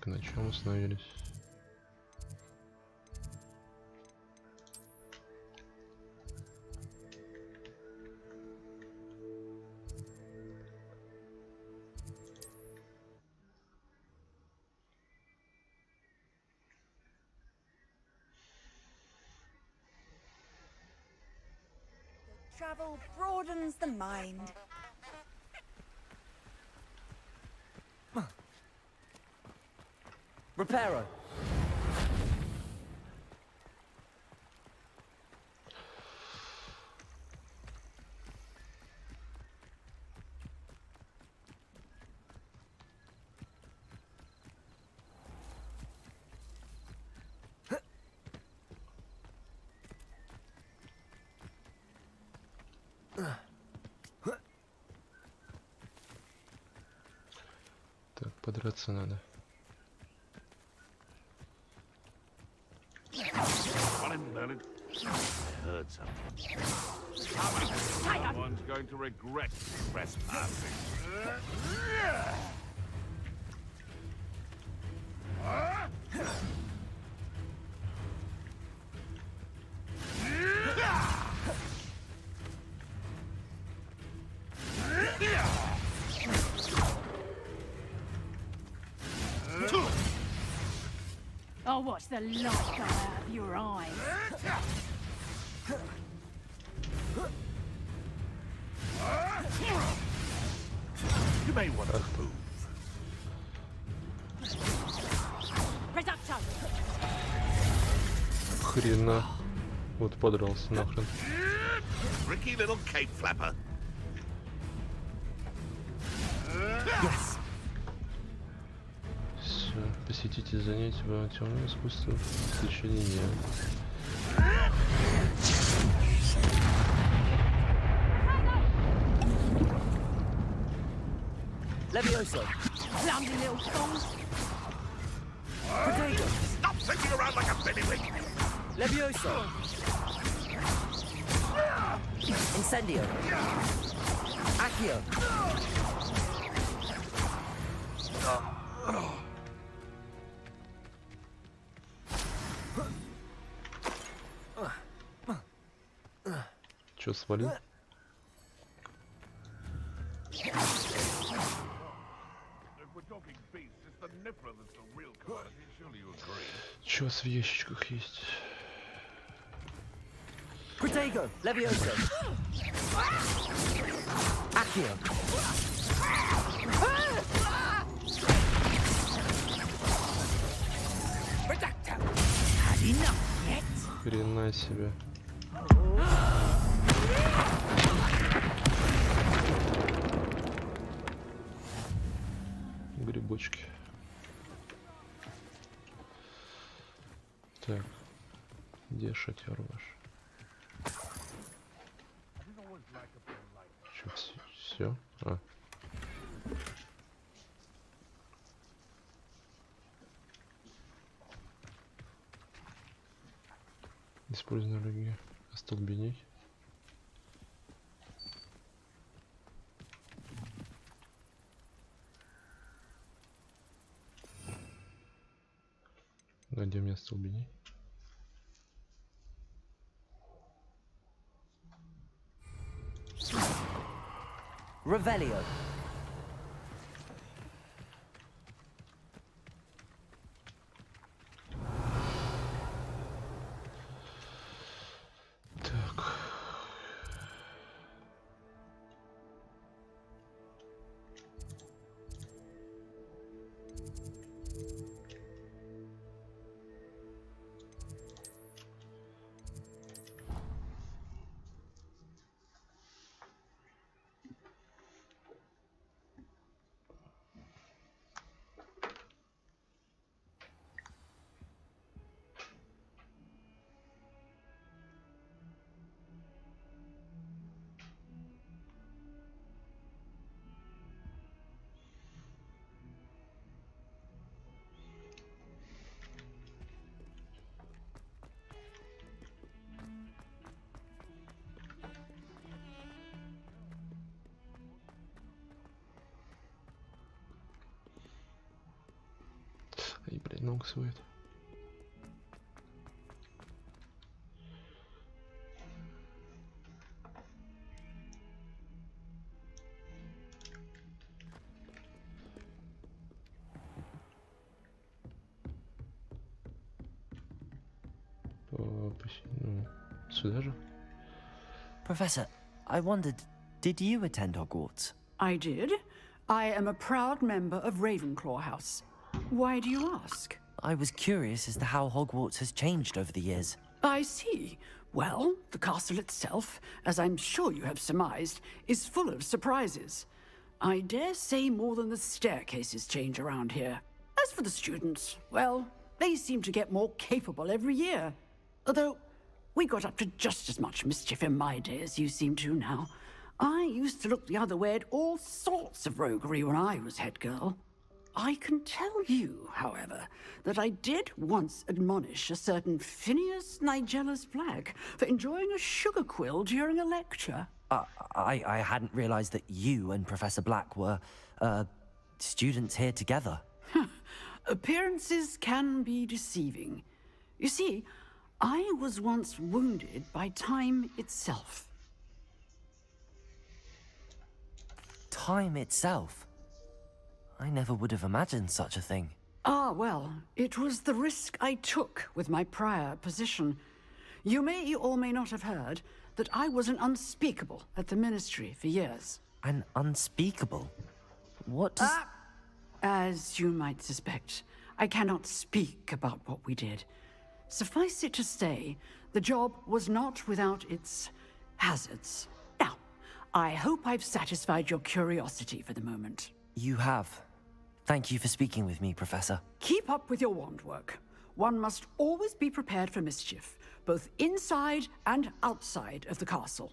на чем остановились? Travel broadens the mind. Reparo. Так, подраться надо. Someone's going to regret trespassing. I'll watch the light go out of your eyes. You may want to move. Reducto. Хрена. Вот подрался нахрен. Tricky little cape flapper. Yes. Все. Посетите занятия по темному искусству в течение дня. Levioso. Clumsy little fools. Protego. Stop thinking around like a bellywig. Levioso. Incendio. Accio. Чё, свалил? If we're talking beasts, it's the Nifra that's the real commodity. Surely you agree. Чё в ящичках есть? Protego. Levioso. Accio. Reducto. Had enough yet? Хрена себе. Грибочки. Так, где шатер ваш? Чё, все? А. Используй энергию остолбеней. Где мне остолбеней? Revelio. Так. функционирует. Ну, сюда же. Professor, I wondered, did you attend Hogwarts? I did. I am a proud member of Ravenclaw House. Why do you ask? I was curious as to how Hogwarts has changed over the years. I see. Well, the castle itself, as I'm sure you have surmised, is full of surprises. I dare say more than the staircases change around here. As for the students, well, they seem to get more capable every year. Although, we got up to just as much mischief in my day as you seem to now. I used to look the other way at all sorts of roguery when I was head girl. I can tell you, however, that I did once admonish a certain Phineas Nigella's Black for enjoying a sugar quill during a lecture. I hadn't realized that you and Professor Black were, students here together. Appearances can be deceiving. You see, I was once wounded by time itself. Time itself? I never would have imagined such a thing. Ah, well, it was the risk I took with my prior position. You may or may not have heard that I was an unspeakable at the Ministry for years. An unspeakable? What does... As you might suspect, I cannot speak about what we did. Suffice it to say, the job was not without its hazards. Now, I hope I've satisfied your curiosity for the moment. You have. Thank you for speaking with me, Professor. Keep up with your wand work. One must always be prepared for mischief, both inside and outside of the castle.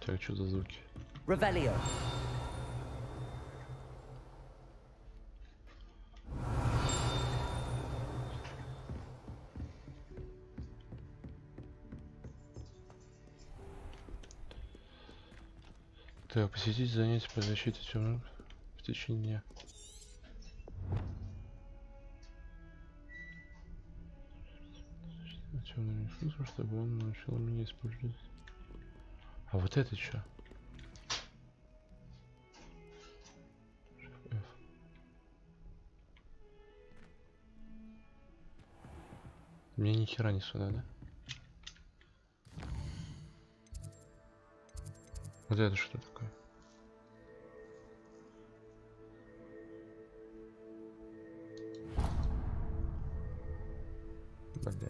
Так, что за звуки? Revelio. Так, посетить занятия по защите темных в течение дня. Темным ресурсом, чтобы он научил меня использовать. А вот это что? F. Мне ни хера не сюда, да? Вот это что такое? Бля.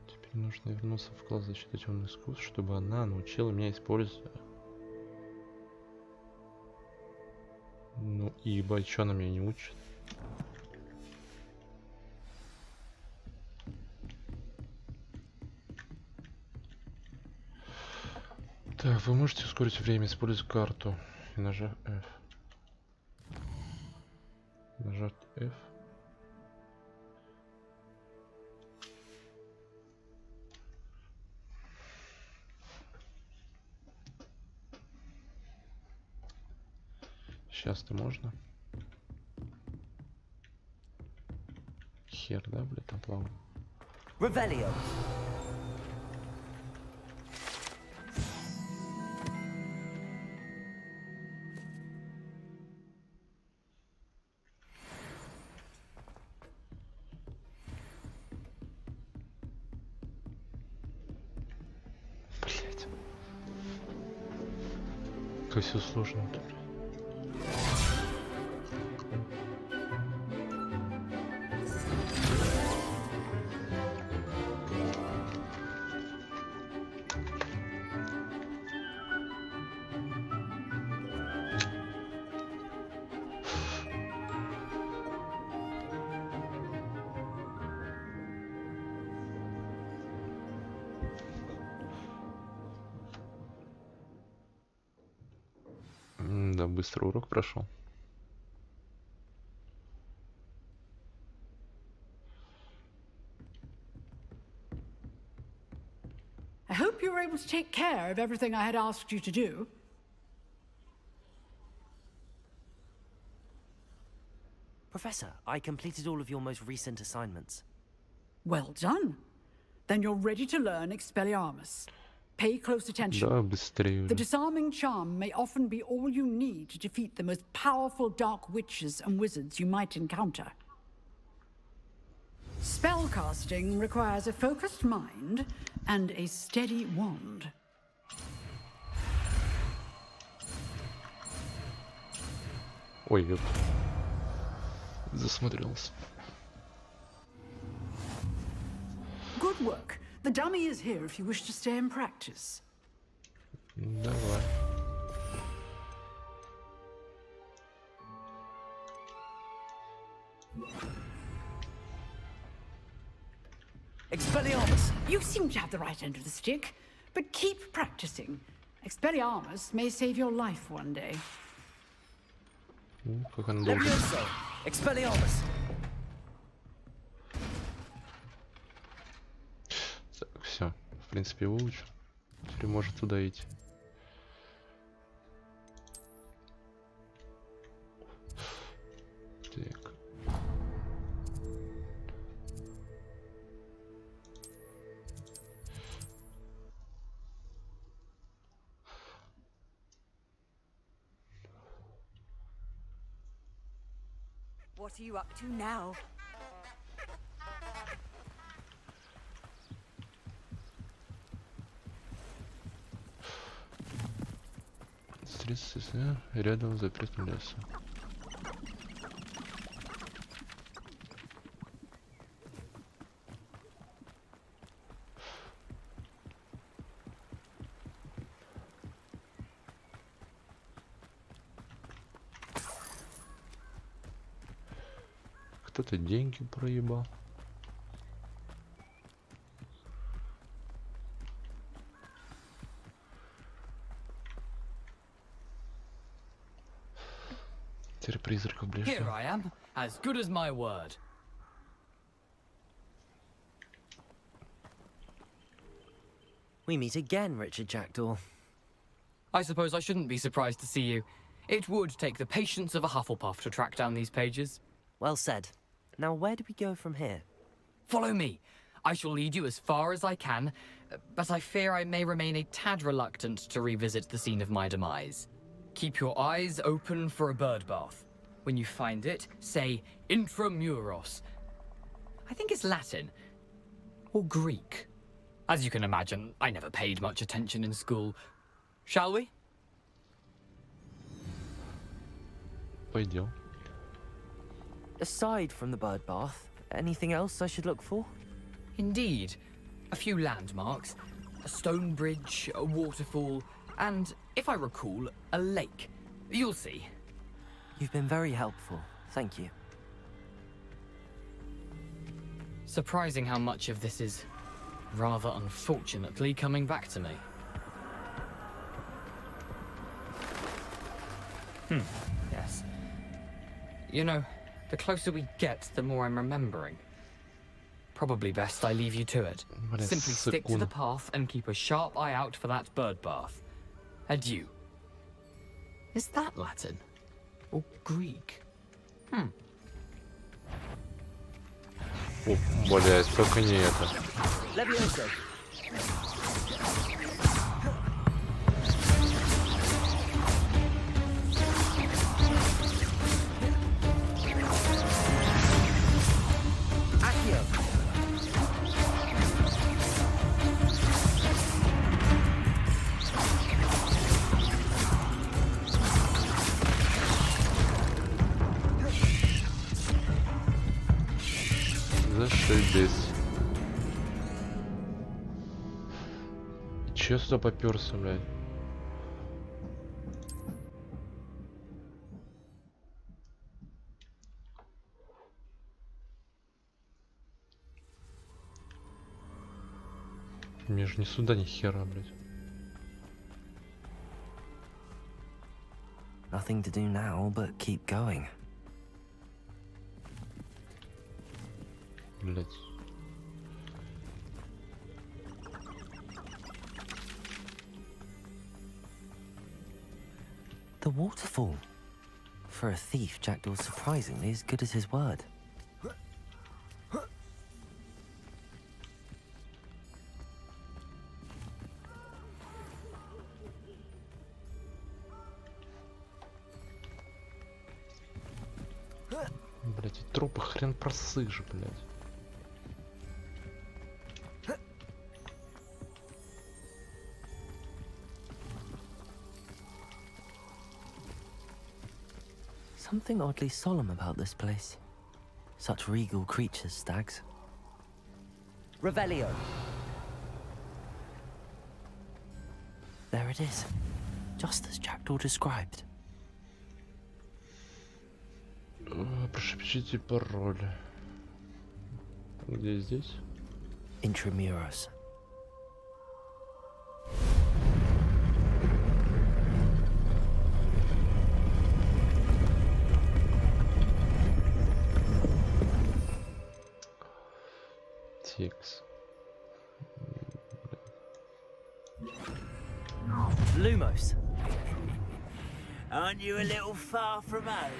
Теперь нужно вернуться в класс защиты темных искусств, чтобы она научила меня использовать. Ну и ебать, что она меня не учит? Так, вы можете ускорить время, используя карту и нажав F. Нажать F. Сейчас-то можно. Хер, да, блядь, там плавал. Revelio. Блядь. Как все сложно-то, блядь. Да, быстро урок прошел. I hope you were able to take care of everything I had asked you to do. Professor, I completed all of your most recent assignments. Well done. Then you're ready to learn Expelliarmus. Pay close attention. Да, быстрее The уже. disarming charm may often be all you need to defeat the most powerful dark witches and wizards you might encounter. Spellcasting requires a focused mind and a steady wand. Ой, ёп. Засмотрелся. Good work. The dummy is here if you wish to stay and practice. Давай. Expelliarmus! You seem to have the right end of the stick, but keep practicing. Expelliarmus may save your life one day. Как она долго. Levioso! Expelliarmus! Так, все. В принципе, выучил. Теперь может туда идти. Так. What are you up to now? Средства рядом с закрытым лесом. Кто-то деньги проебал. Теперь призраков ближе. Here I am, as good as my word. We meet again, Richard Jackdaw. I suppose I shouldn't be surprised to see you. It would take the patience of a Hufflepuff to track down these pages. Well said. Now, where do we go from here? Follow me. I shall lead you as far as I can, but I fear I may remain a tad reluctant to revisit the scene of my demise. Keep your eyes open for a bird bath. When you find it, say intramuros. I think it's Latin. Or Greek. As you can imagine, I never paid much attention in school. Shall we? Пойдем. Aside from the bird bath, anything else I should look for? Indeed. A few landmarks. A stone bridge, a waterfall, and, if I recall, a lake. You'll see. You've been very helpful. Thank you. Surprising how much of this is, rather unfortunately, coming back to me. Yes. You know, the closer we get, the more I'm remembering. Probably best I leave you to it. Блин, Simply stick to секунд. the path and keep a sharp eye out for that bird bath. Adieu. Is that Latin? or Greek. О, блядь, только не это. Levioso. Accio. Зашибись. Че сюда попёрся, блядь? Мне же ни сюда, ни хера, блядь. Nothing to do now but keep going. Блядь. The waterfall. For a thief, Jackdaw's surprisingly as good as his word. Блядь, и трупы хрен просышь, блядь. Something oddly solemn about this place. Such regal creatures, stags. Revelio. There it is. Just as Jackdaw described. Прошепчите пароль. Где здесь? Intramuros. Текс. Lumos. Aren't you a little far from home?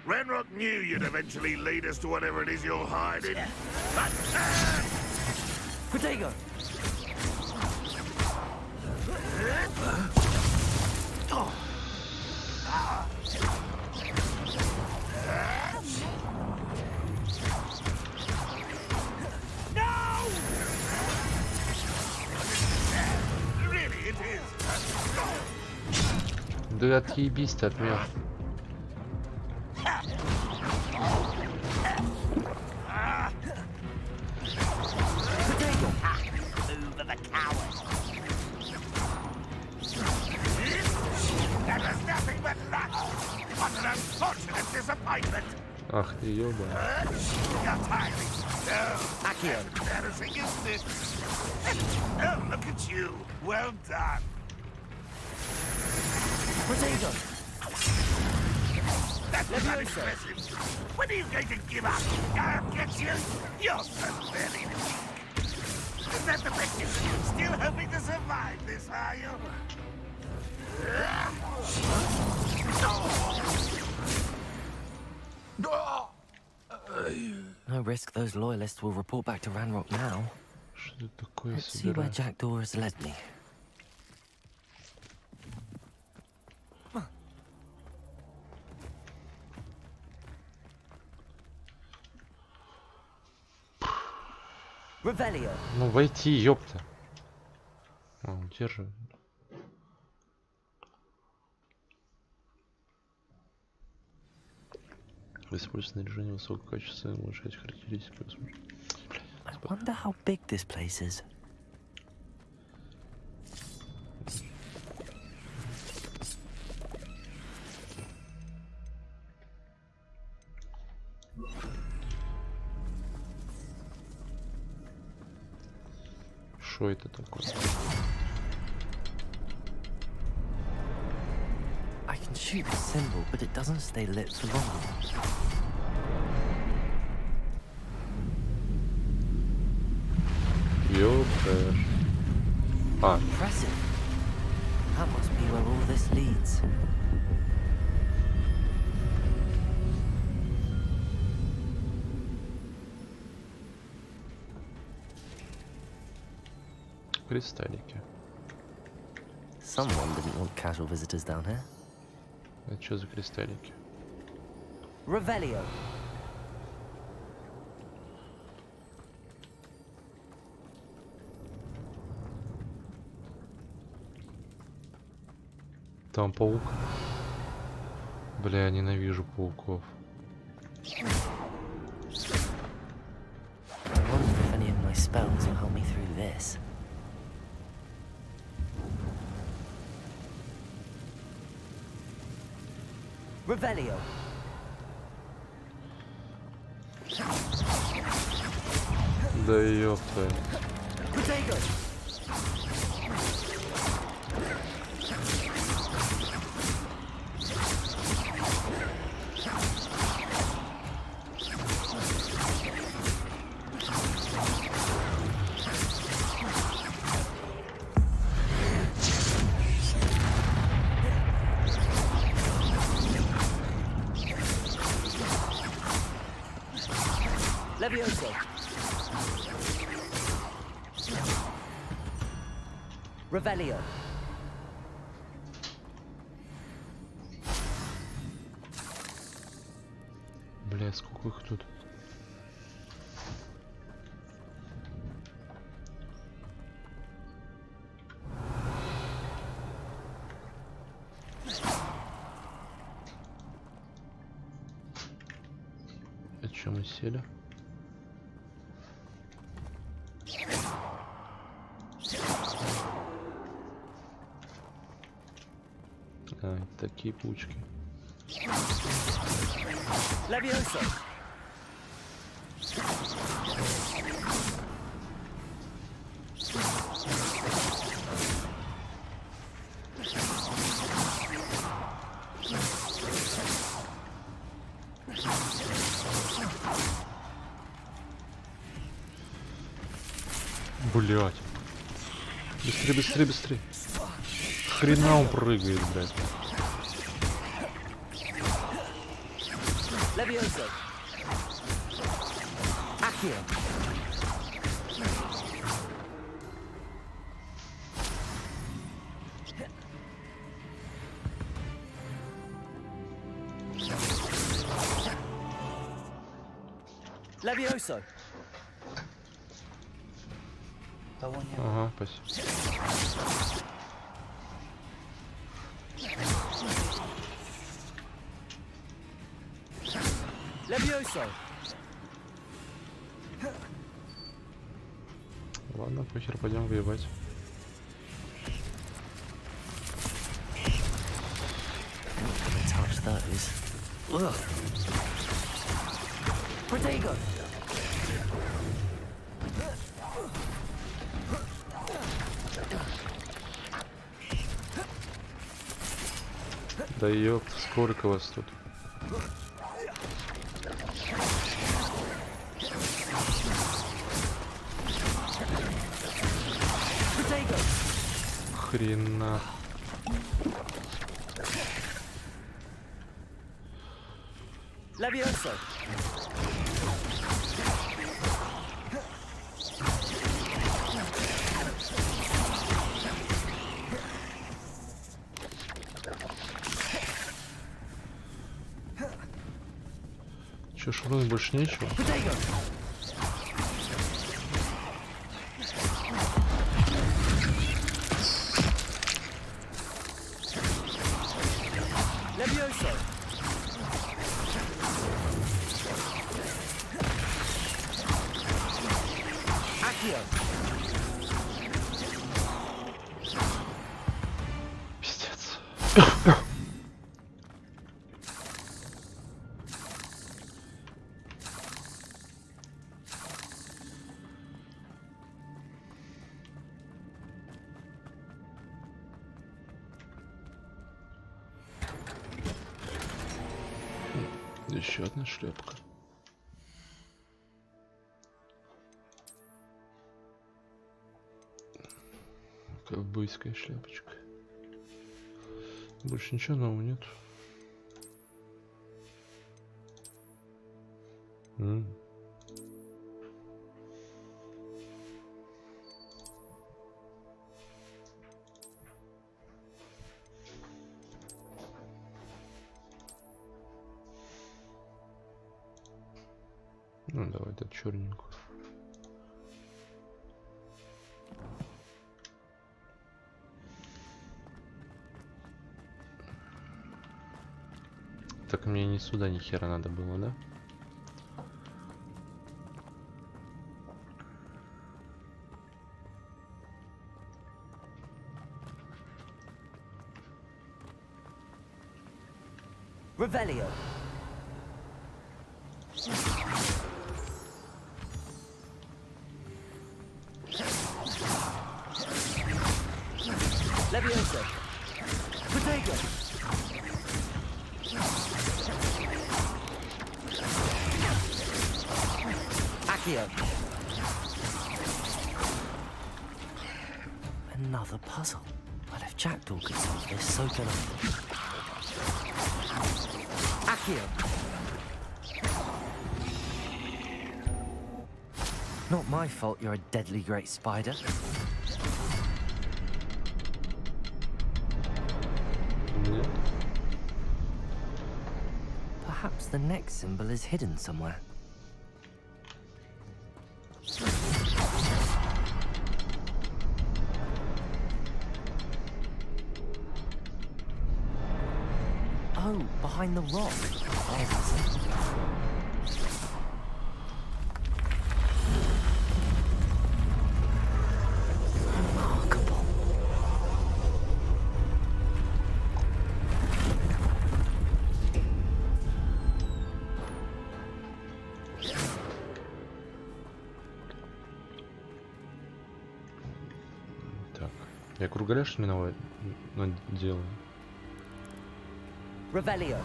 Renrock knew you'd eventually lead us to whatever it is you're hiding. Protego. Really, it is. Да отъебись ты от меня. Move of a coward. That was nothing but luck. What an unfortunate disappointment. Ах ты ёбаный. You're tiring. No. Accio. Embarrassing, isn't it? Oh, look at you. Well done. Protego. That's not impressive. When are you going to give up? I'll get you. You're so very weak. Is that the best you can do? Still hoping to survive this, are you? No risk those loyalists will report back to Ranrock now. Что это такое Let's see where собираю? Jackdaw has led me. Revelio. Ну войти, ёпта. А, удерживай. Используй снаряжение высокого качества, улучшать характеристики. I wonder how big this place is. Что это такое? I can shoot the symbol, but it doesn't stay lit for long. Ёпта. А, Impressive. That must be where all this leads. Кристаллики. Someone didn't want casual visitors down here. Это что за кристаллики? Revelio. Там паук. Бля, я ненавижу пауков. I wonder if any of my spells will help me through this. Revelio. Да ёпта. Protego. Levioso. Revelio. Бля, сколько их тут? О чем мы сели? А, такие пучки. Levioso. Блять. Быстрее, быстрее, быстрее. Хрена он прыгает, блядь. Levioso. Accio. Levioso. Ага, спасибо. Levioso. Ладно, похер, пойдем воевать. Touch those. Ugh. Protego. Да ёпт, сколько вас тут? Protego. Хрена. Levioso. Чё, швырнуть больше нечего? Protego. Levioso. Accio. Пиздец. Еще одна шляпка. Ковбойская шляпочка. Больше ничего нового нет. Ну, давай этот черненькую. Так мне ни сюда, ни хера надо было, да? Revelio. Leviosa. Protego. Accio. Another puzzle. Well, if Jackdaw could solve this, so can I. Accio. Not my fault you're a deadly great spider. Нет. Perhaps the next symbol is hidden somewhere. Oh, behind the rock. There's the symbol. Remarkable. Так. Я кругляш миновать делаю. Revelio.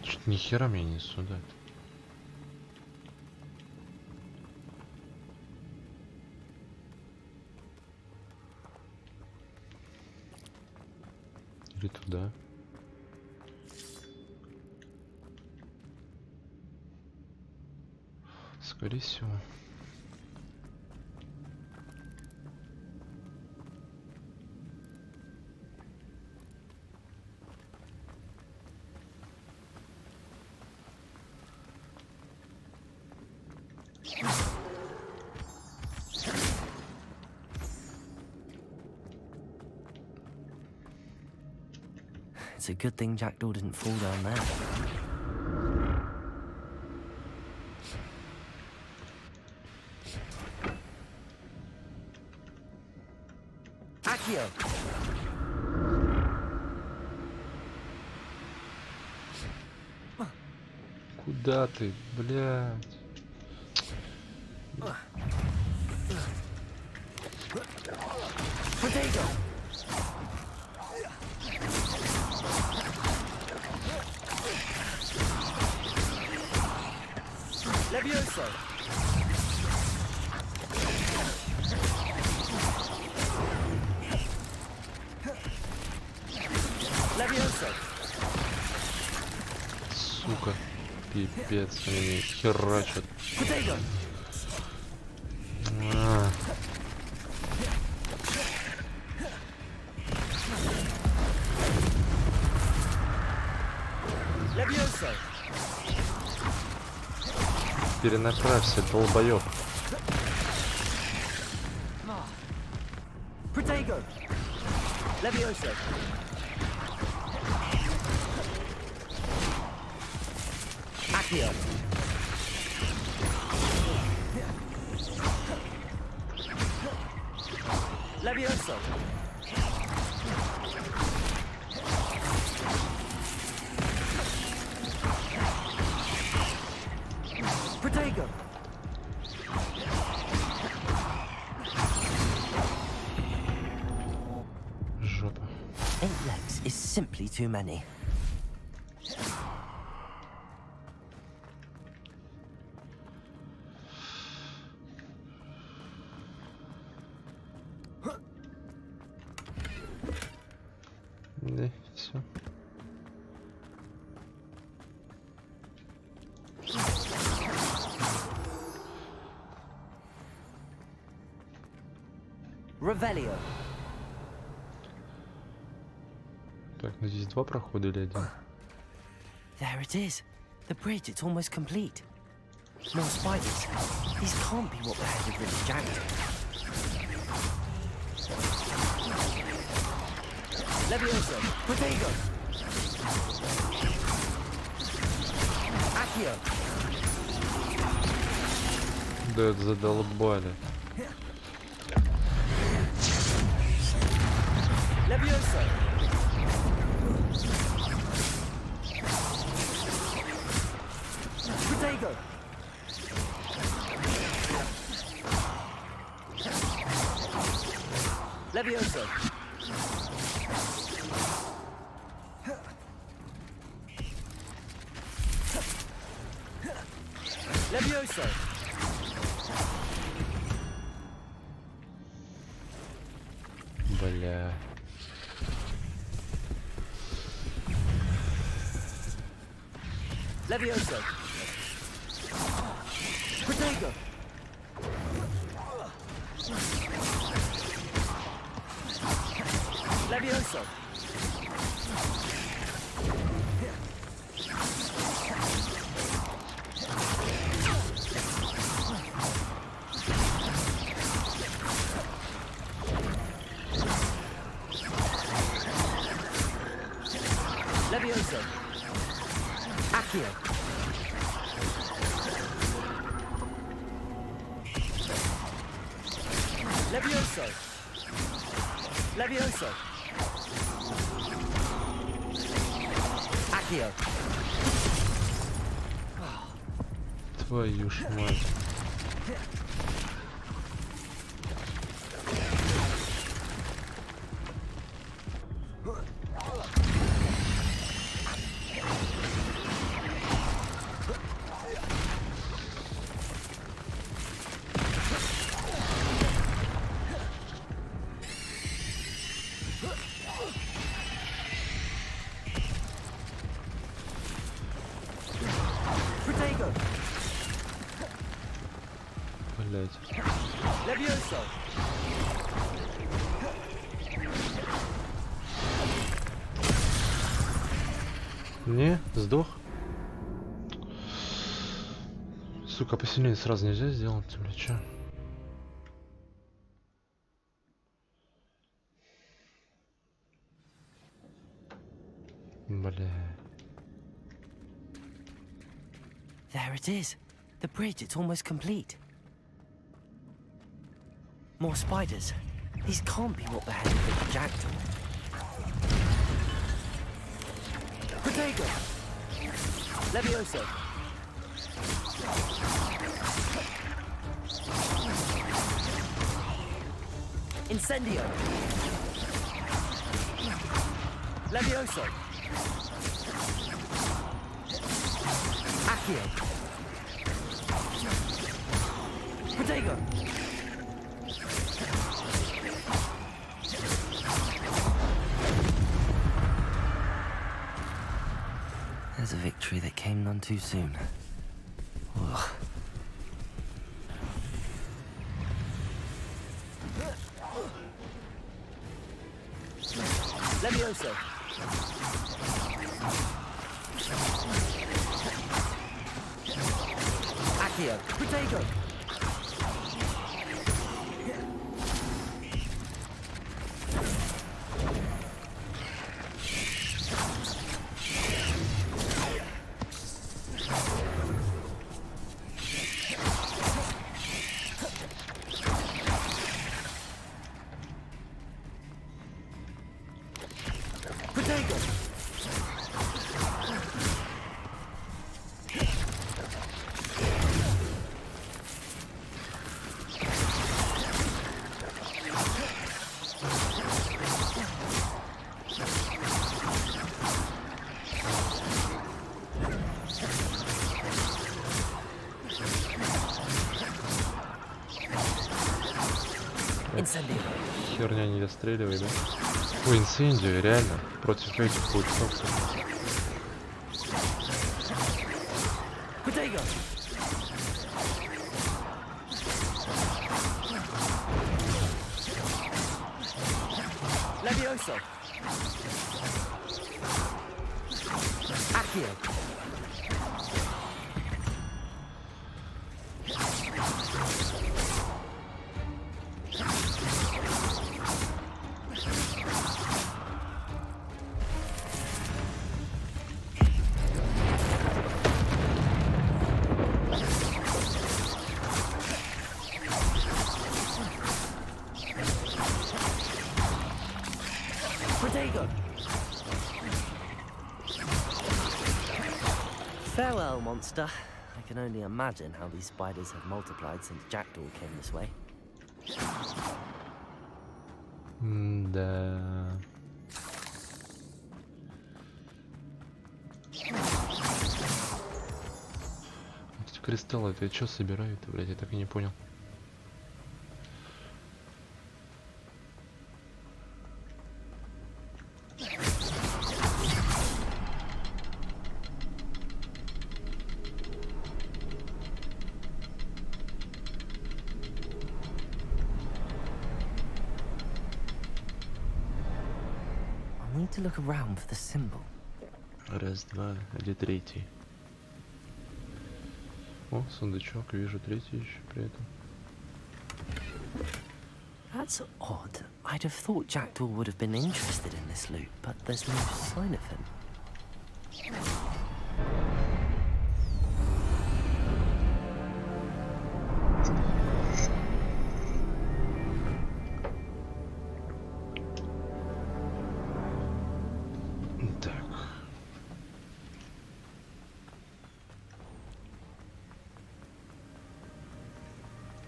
Чуть ни хера меня не сюда. Или туда. Скорее всего. It's a good thing Jackdaw didn't fall down there. Accio! Куда ты, блядь? Potato! Levioso! Levioso! Сука. Пипец, они херачат. Potato! А. Levioso! Перенаправься, долбоёб. Protego! Levioso! Accio! Levioso! Protego! Жопа. 8 legs is simply too many. Да, все. Revelio. Так, ну здесь два прохода или один? There it is. The bridge, it's almost complete. More spiders. These can't be what the head of really jagged. Levioso, Protego. Accio. Да это задолбали. Levioso. Protego. Levioso. Levioso. Бля. Levioso. Protego. Levioso. Levioso. Accio. Levioso. Levioso. Accio. Твою ж мать. Protego. Блять. Levioso. Не, сдох. Сука, посильнее сразу нельзя сделать, бля, чё? Бля. There it is. The bridge, it's almost complete. More spiders. These can't be what the head of the jagged. Protego. Levioso. Incendio. Levioso. Accio. Protego. There's a victory that came none too soon. Ugh. Levioso. Accio. Protego. Protego. Incendio. Херня не достреливай, да? Ой, инцендио, реально. Против этих паучков. Protego. Levioso. Accio. Farewell, monster. I can only imagine how these spiders have multiplied since Jackdaw came this way. Да. Эти кристаллы, это что собирают, блядь, я так и не понял. I need to look around for the symbol. Раз, два, где третий? О, сундучок, вижу третий еще при этом. That's odd. I'd have thought Jackdaw would have been interested in this loot, but there's no sign of him. Так.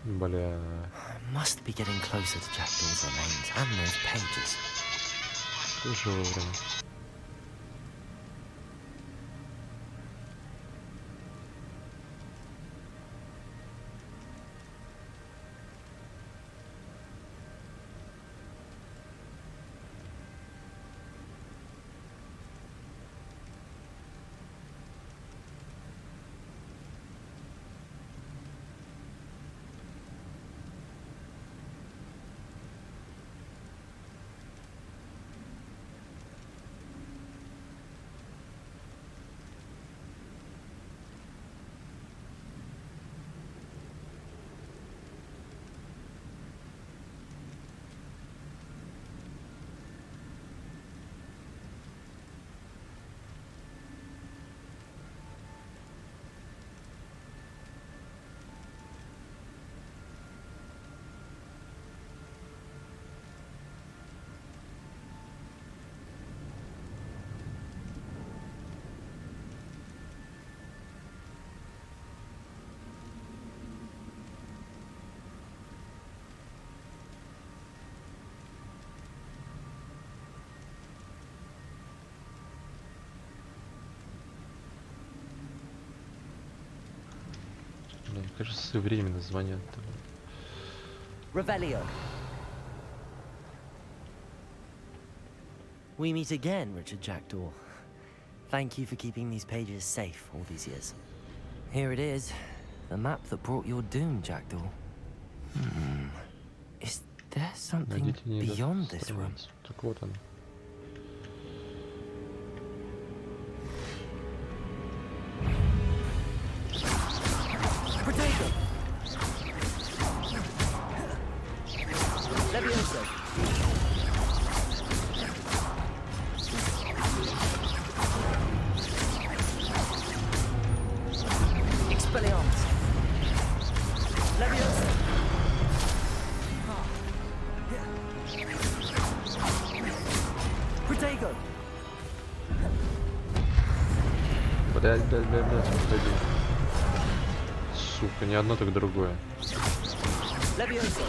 Бля. I must be getting closer to Jackdaw's remains and those pages. Тоже вовремя. Бля, кажется, временно звонят. Revelio. We meet again, Richard Jackdaw. Thank you for keeping these pages safe all these years. Here it is, the map that brought your doom, Jackdaw. Is there something beyond this room? Так вот он. Potato! Levioso! Expelliarmus! Levioso! Protego! Блядь, подожди. Сука, не одно, так другое. Levioso!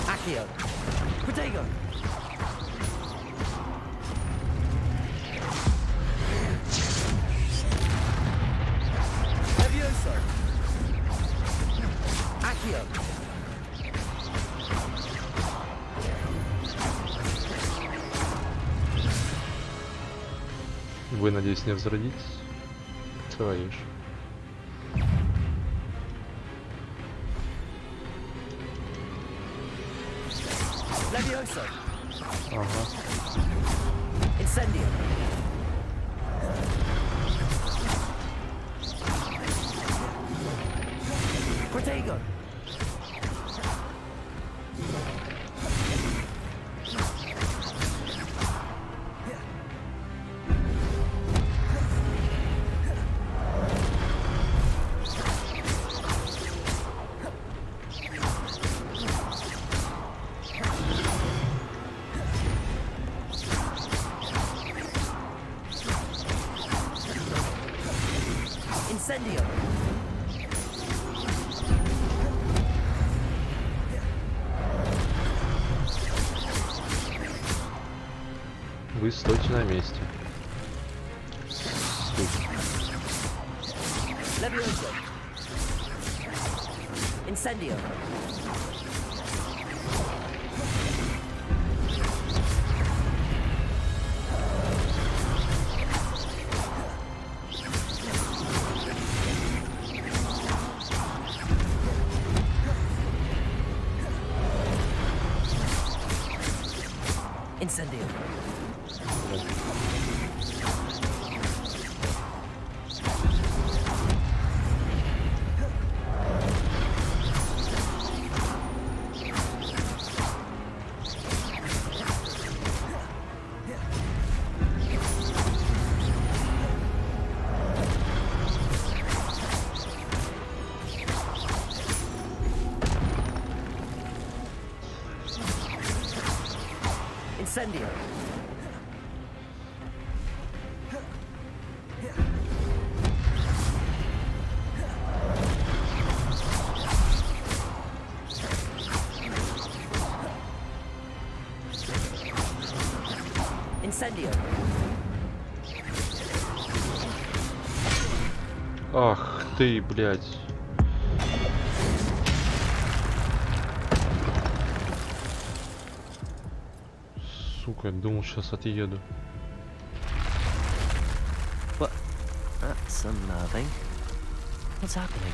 Accio! Protego! Levioso! Accio! Вы, надеюсь, не взродитесь? Твои ж. Levioso. Ага. Incendio. Protego. Incendio. Вы стойте на месте. Сука. Levioso. Incendio. Incendio. Incendio. Incendio. Ах ты, блядь. Сука, думал, сейчас отъеду. But that's unnerving. What's happening?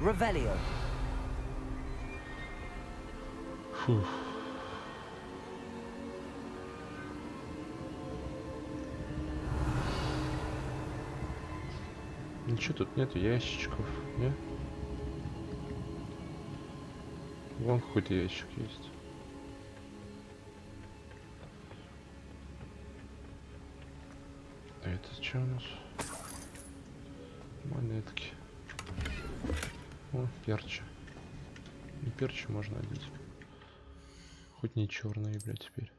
Revelio. Фух. Ничего тут нету ящичков, не? Вон какой-то ящик есть. А это что у нас? Монетки. О, перчи. И перчи можно одеть. Хоть не черные, блядь, теперь.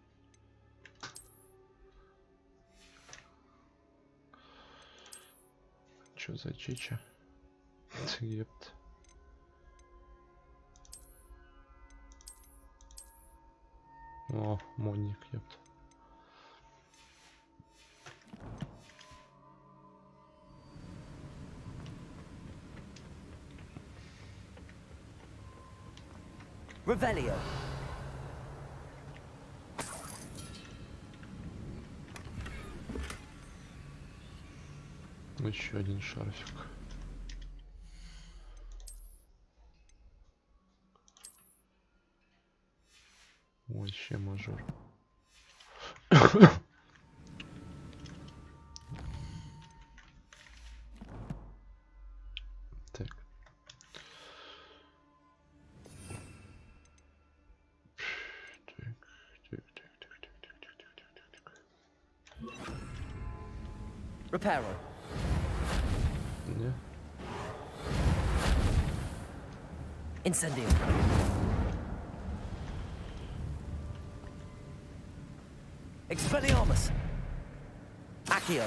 Чё за чича? Епт. О, монник, епт. Revelio. Еще один шарфик. Вообще мажор. Так. Reparo. Не? Incendio. Expelliarmus. Accio.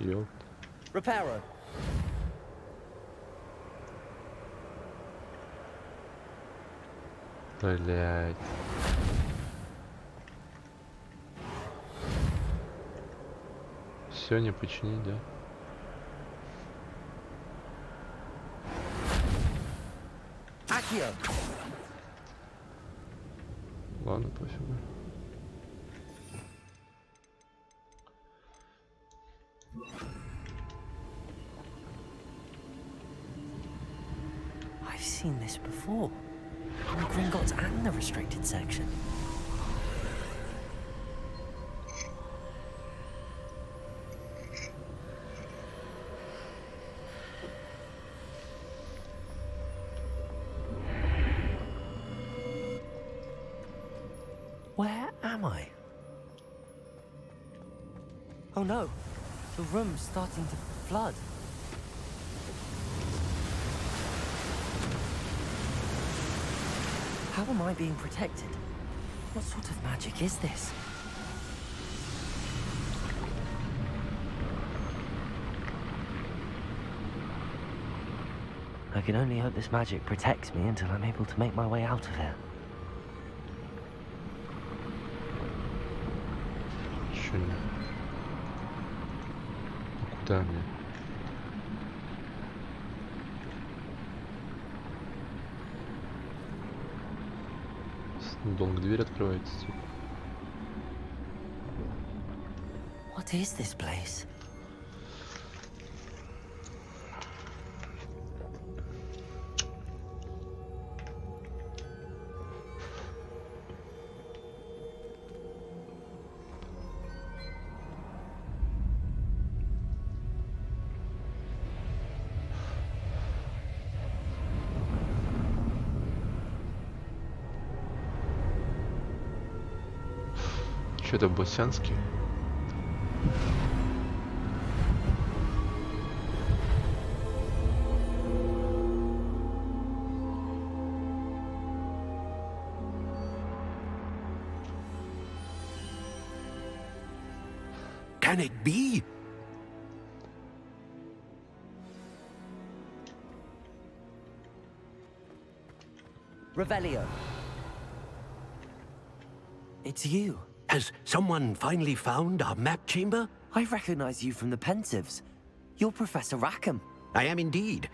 Ёпт. Reparo. Блять. Все не починить, да? Accio. Ладно, пофигу. I've seen this before. in the Gringotts and the restricted section. Where am I? Oh no, the room's starting to flood. How am I being protected? What sort of magic is this? I can only hope this magic protects me until I'm able to make my way out of here. Еще не. Куда мне? Долго дверь открывается, типа. What is this place? Что это, Босянский? Can it be? Revelio. It's you. Has someone finally found our map chamber? I recognize you from the Pensives. You're Professor Rackham. I am indeed.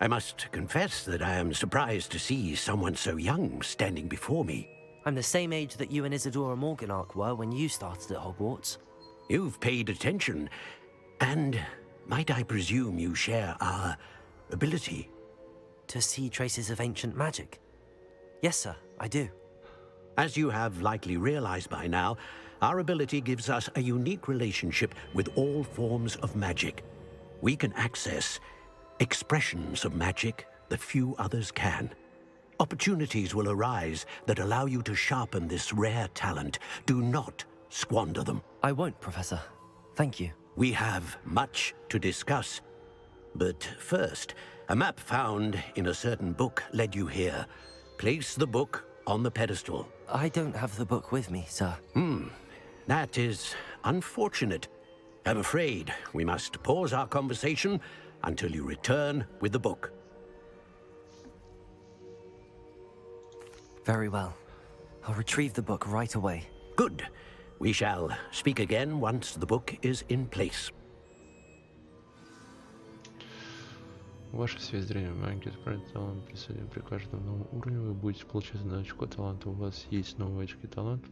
I must confess that I am surprised to see someone so young standing before me. I'm the same age that you and Isadora Morganach were when you started at Hogwarts. You've paid attention, and might I presume you share our ability? To see traces of ancient magic? Yes, sir, I do. As you have likely realized by now, our ability gives us a unique relationship with all forms of magic. We can access expressions of magic that few others can. Opportunities will arise that allow you to sharpen this rare talent. Do not squander them. I won't, Professor. Thank you. We have much to discuss. But first, a map found in a certain book led you here. Place the book on the pedestal. I don't have the book with me, sir. That is unfortunate. I'm afraid we must pause our conversation until you return with the book. Very well. I'll retrieve the book right away. Good. We shall speak again once the book is in place. Ваша связь зрения магии отправит талант присоединен при каждом новом уровне. Вы будете получать на очко таланта. У вас есть новые очки таланта,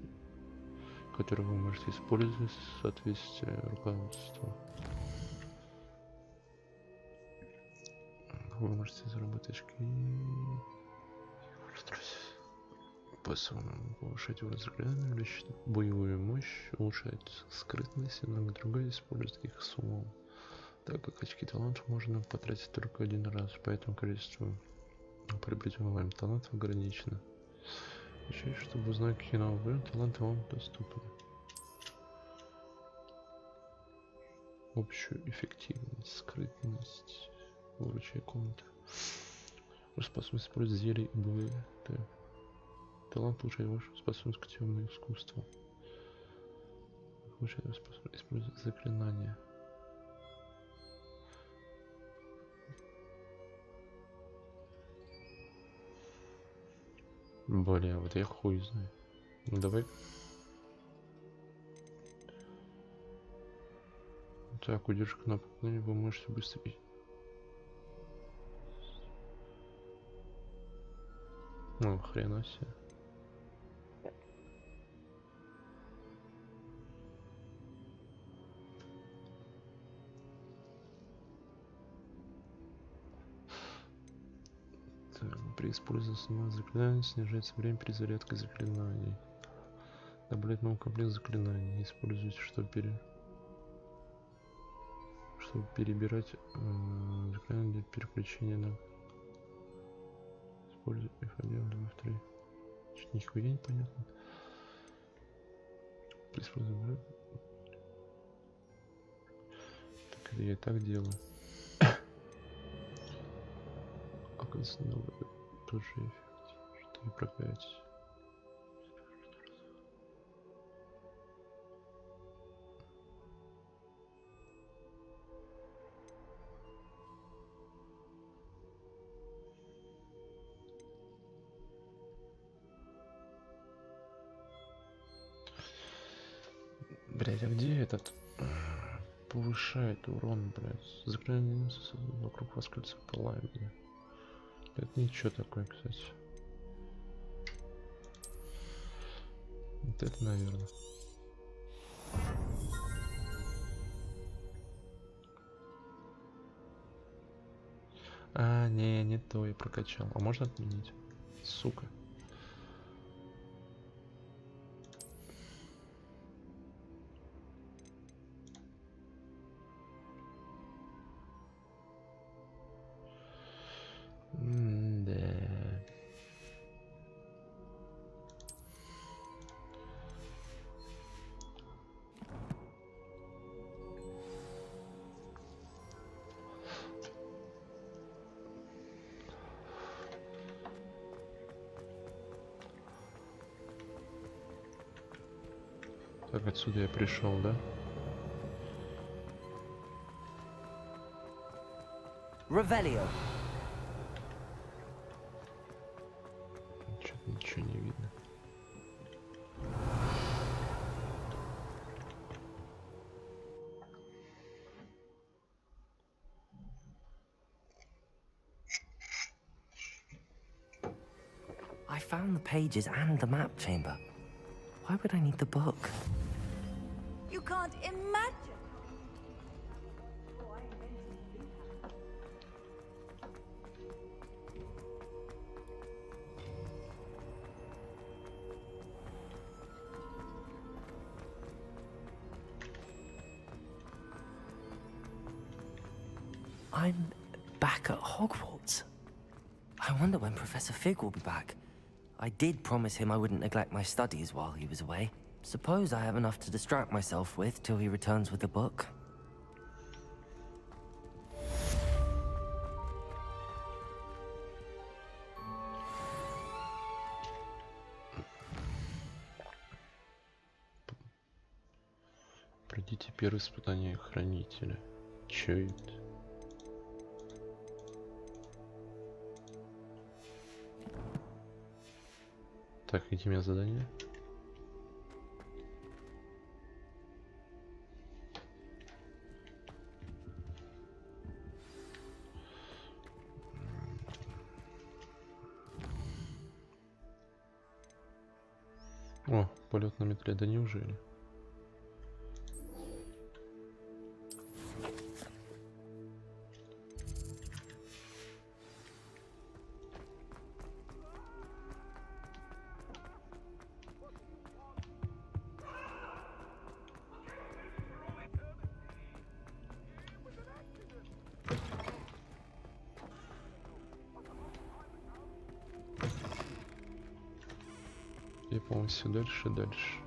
которые вы можете использовать в соответствии руководству. Вы можете заработать очки. По-своему повышать его взгляд, увеличить боевую мощь, улучшать скрытность и многое другое, использовать их с умом. Так как очки талантов можно потратить только один раз, поэтому количество приобретенных вами талантов ограничено. Означает, чтобы узнать, какие новые таланты вам доступны. Общую эффективность, скрытность, выручая комнаты. Способность использовать зелья и бои. Талант улучшает вашу способность к темному искусству. Улучшает вашу способность использовать заклинания. Бля, вот я хуй знаю. Ну давай. Так, удержи кнопку, вы можете быстро бить. Ну, хрена себе. Так, при использовании основных заклинаний снижается время перезарядки заклинаний. Добавлять новый комплект заклинаний. Используйте, чтобы перебирать заклинания для переключения на... Используй F1, 2, F3. Что-то нихуя непонятно. При использовании... Так, это я и так делаю. Оказывается, тот же эффект, что и проклятие. Блять, а где этот повышает урон, блять? Заклинание вокруг вас кольца пламени. Это ничего такое, кстати. Вот это, наверное. А, не то я прокачал. А можно отменить? Сука. Так, отсюда я пришел, да? Revelio. Что-то ничего не видно. I found the pages and the map chamber. Why would I need the book? You can't imagine. I'm back at Hogwarts. I wonder when Professor Fig will be back. I did promise him I wouldn't neglect my studies while he was away. Suppose I have enough to distract myself with till he returns with the book. Пройдите первое испытание хранителя. Чё это? Так, какие у меня задания? О, полет на метле, да неужели? Я, по-моему, все дальше и дальше.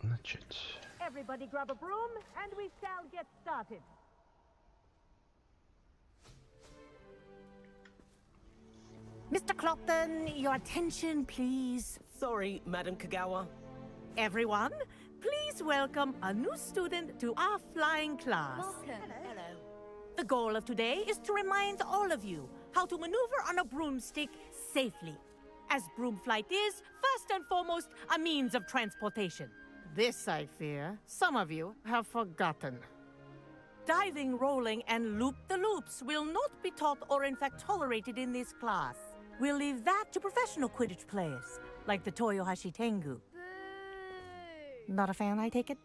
Начать. Everybody grab a broom and we shall get started. Mr. Clopton, your attention, please. Sorry, Madam Kagawa. Everyone, please welcome a new student to our flying class. Hello. The goal of today is to remind all of you how to maneuver on a broomstick safely, as broom flight is, first and foremost, a means of transportation. This, I fear, some of you have forgotten. Diving, rolling, and loop-the-loops will not be taught or in fact tolerated in this class. We'll leave that to professional Quidditch players, like the Toyohashi Tengu. Not a fan, I take it?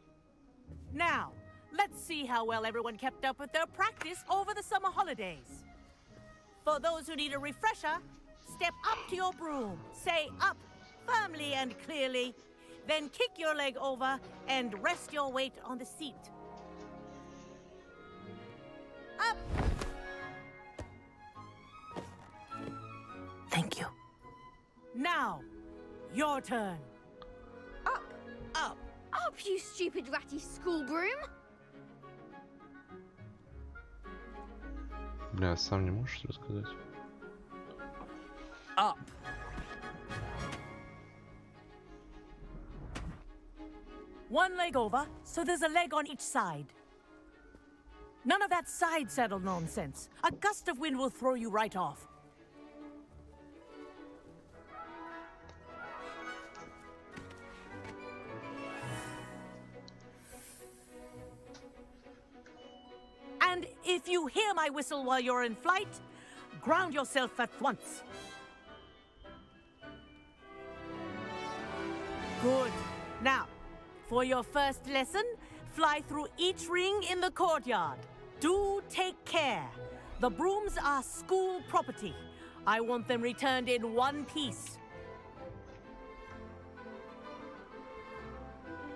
Now, let's see how well everyone kept up with their practice over the summer holidays. For those who need a refresher, step up to your broom, say up firmly and clearly, then kick your leg over and rest your weight on the seat. Up! Thank you. Now, your turn. Up, you stupid ratty school broom! Бля, сам не можешь рассказать? Up. One leg over, so there's a leg on each side. None of that side saddle nonsense. A gust of wind will throw you right off. And if you hear my whistle while you're in flight, ground yourself at once. Good. Now, for your first lesson, fly through each ring in the courtyard. Do take care. The brooms are school property. I want them returned in one piece.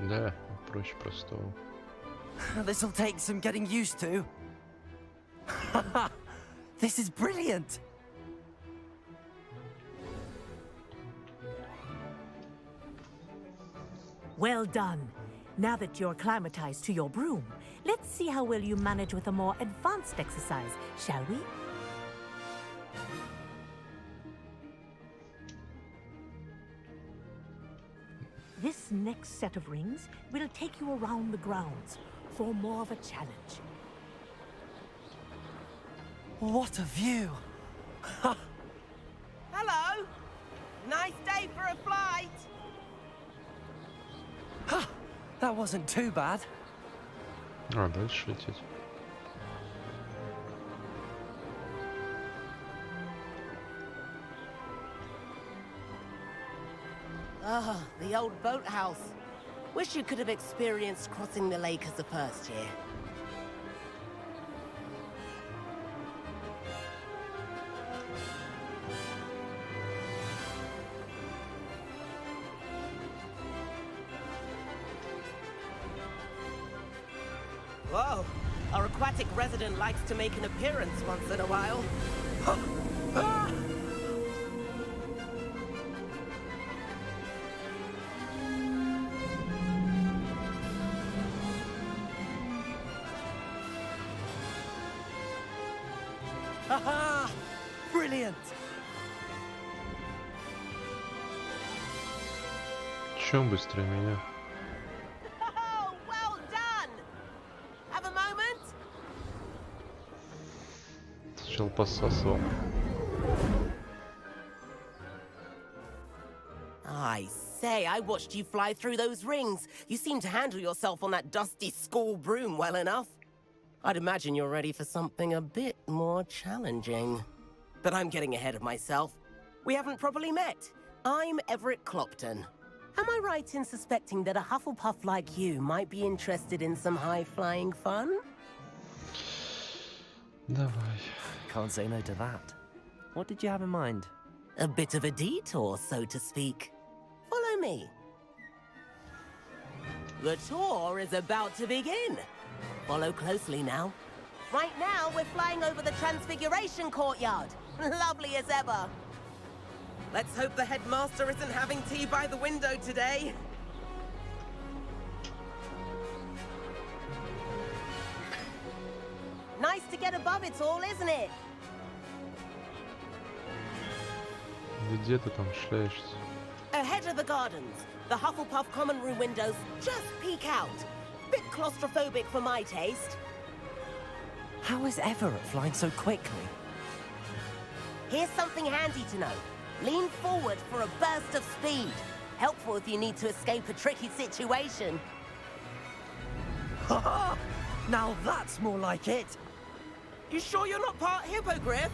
Да, проще простого. This'll take some getting used to. This is brilliant. Well done. Now that you're acclimatized to your broom, let's see how well you manage with a more advanced exercise, shall we? This next set of rings will take you around the grounds for more of a challenge. What a view. Hello! Nice day for a flight! That wasn't too bad. А, дальше лететь. Ah, the old boathouse. Wish you could have experienced crossing the lake as a first year. Whoa, our aquatic resident likes to make an appearance once in a while. Haha! Brilliant! Чё он быстрее меня? Oh, well done! Have a moment? Сначала посасывал. I say, I watched you fly through those rings. You seem to handle yourself on that dusty school broom well enough. I'd imagine you're ready for something a bit more challenging. But I'm getting ahead of myself. We haven't properly met. I'm Everett Clopton. Am I right in suspecting that a Hufflepuff like you might be interested in some high-flying fun? Давай. Can't say no to that. What did you have in mind? A bit of a detour, so to speak. Follow me. The tour is about to begin. Follow closely now. Right now, we're flying over the Transfiguration Courtyard. Lovely as ever. Let's hope the headmaster isn't having tea by the window today. Nice to get above it all, isn't it? Где ты там шляешься? Ahead of the gardens, the Hufflepuff common room windows just peek out. Bit claustrophobic for my taste. How is Everett flying so quickly? Here's something handy to know. Lean forward for a burst of speed. Helpful if you need to escape a tricky situation. Now that's more like it. You sure you're not part hippogriff?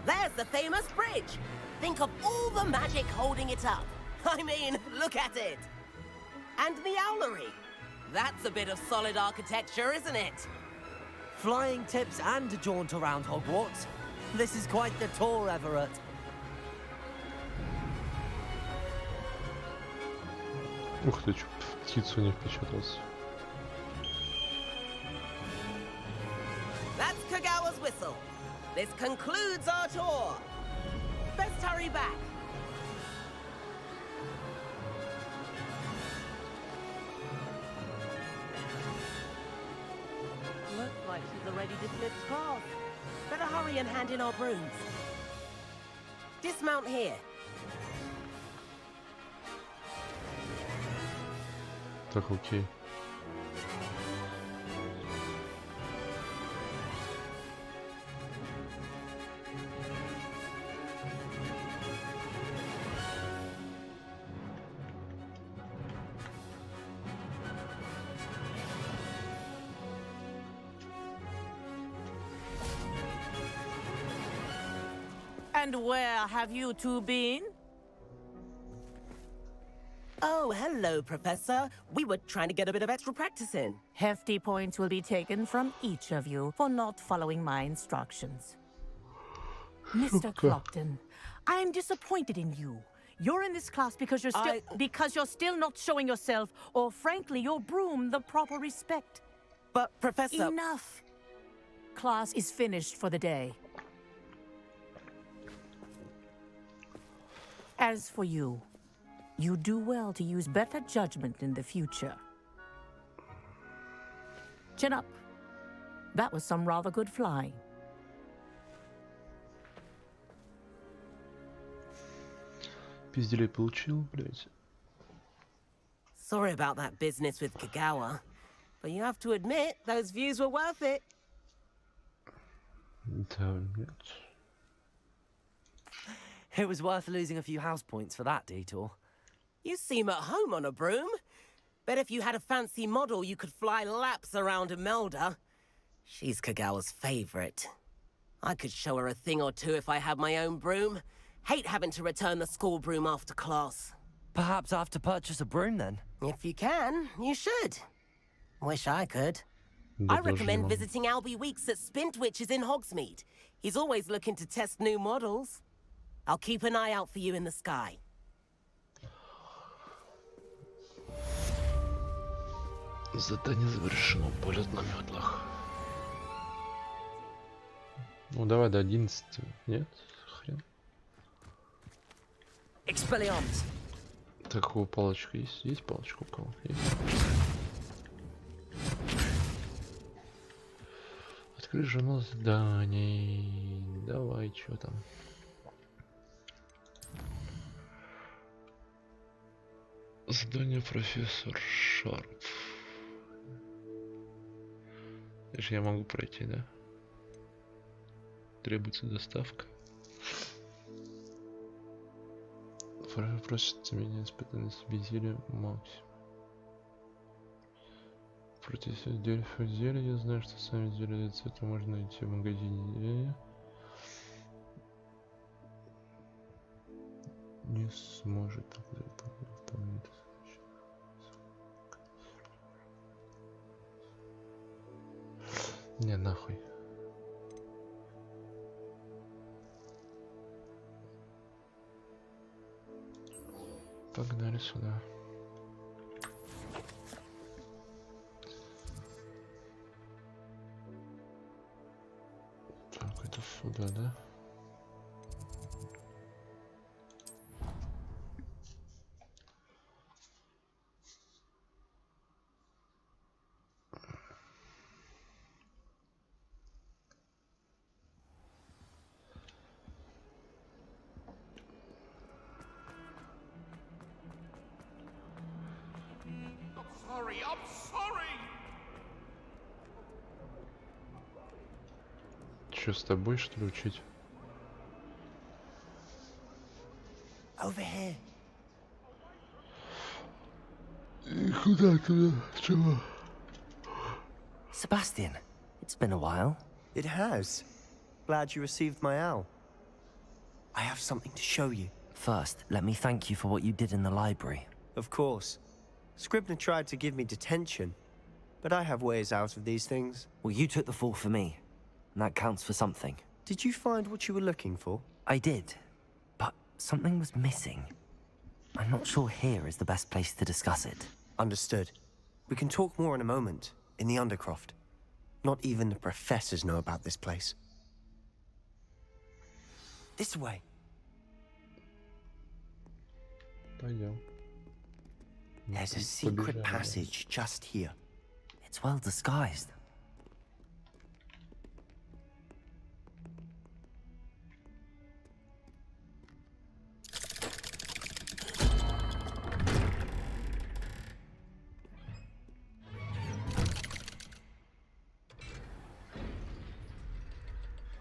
There's the famous bridge. Think of all the magic holding it up. I mean, look at it. And the owlery. That's a bit of solid architecture, isn't it? Flying tips and a jaunt around Hogwarts. This is quite the tour, Everett. Ух ты, чё, в птицу не впечатался. That's Kagawa's whistle. This concludes our tour. Best hurry back. Looks like she's already dismissed class. Better hurry and hand in our brooms. Dismount here. Так, окей. And where have you two been? Oh, hello, Professor. We were trying to get a bit of extra practice in. Hefty points will be taken from each of you for not following my instructions. Mr. Clopton, I am disappointed in you. You're in this class because you're still not showing yourself, or frankly, your broom, the proper respect. But, Professor... Enough. Class is finished for the day. As for you, you do well to use better judgment in the future. Chin up. That was some rather good flying. Пизделей получил, блядь. Sorry about that business with Kagawa, but you have to admit those views were worth it. Да, нет. It was worth losing a few house points for that detour. You seem at home on a broom. Bet if you had a fancy model, you could fly laps around Imelda. She's Kagawa's favorite. I could show her a thing or two if I had my own broom. Hate having to return the school broom after class. Perhaps I have to purchase a broom then. If you can, you should. Wish I could. Да, I recommend тоже visiting Albie Weeks at Spintwitches in Hogsmeade. He's always looking to test new models. I'll keep an eye out for you in the sky. Задание завершено. Полет на метлах. Ну давай до 11. Нет? Хрен. Expelliarmus. Так, у палочка есть? Есть палочка у кого? Есть. Открыть журнал заданий. Давай, что там? Задание профессор Шарп. Это же я могу пройти, да? Требуется доставка. Просит меня испытать на себе зелье максимум. Против зелья я знаю, что сами зелья цвета можно найти в магазине. Не сможет выполнить. Не, нахуй. Погнали сюда. Так, это сюда, да? I'm sorry. Че, с тобой, что ли, учить? Over here. Куда туда? Чего? Sebastian, it's been a while. It has. Glad you received my owl. I have something to show you. First, let me thank you for what you did in the library. Of course. Scribner tried to give me detention, but I have ways out of these things. Well, you took the fall for me, and that counts for something. Did you find what you were looking for? I did, but something was missing. I'm not sure here is the best place to discuss it. Understood. We can talk more in a moment, in the Undercroft. Not even the professors know about this place. This way. Пойдем. There's a secret passage just here. It's well disguised.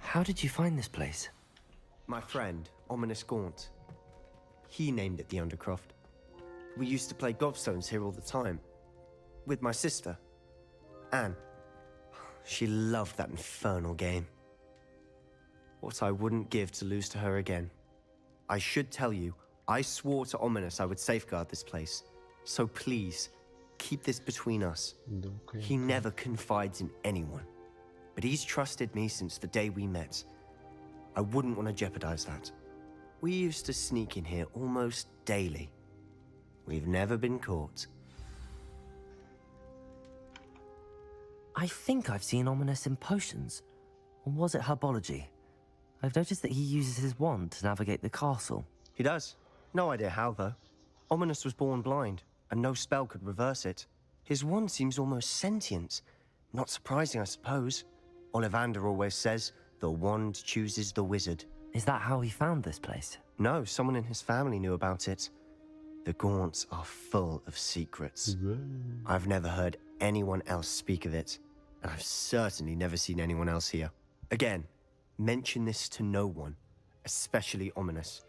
How did you find this place? My friend, Ominous Gaunt. He named it the Undercroft. We used to play gobstones here all the time. With my sister, Anne. She loved that infernal game. What I wouldn't give to lose to her again. I should tell you, I swore to Ominous I would safeguard this place. So please, keep this between us. He never confides in anyone. But he's trusted me since the day we met. I wouldn't want to jeopardize that. We used to sneak in here almost daily. We've never been caught. I think I've seen Ominous in potions. Or was it herbology? I've noticed that he uses his wand to navigate the castle. He does. No idea how, though. Ominous was born blind, and no spell could reverse it. His wand seems almost sentient. Not surprising, I suppose. Ollivander always says, the wand chooses the wizard. Is that how he found this place? No, someone in his family knew about it. The Gaunts are full of secrets. I've never heard anyone else speak of it, and I've certainly never seen anyone else here. Again, mention this to no one, especially Ominous.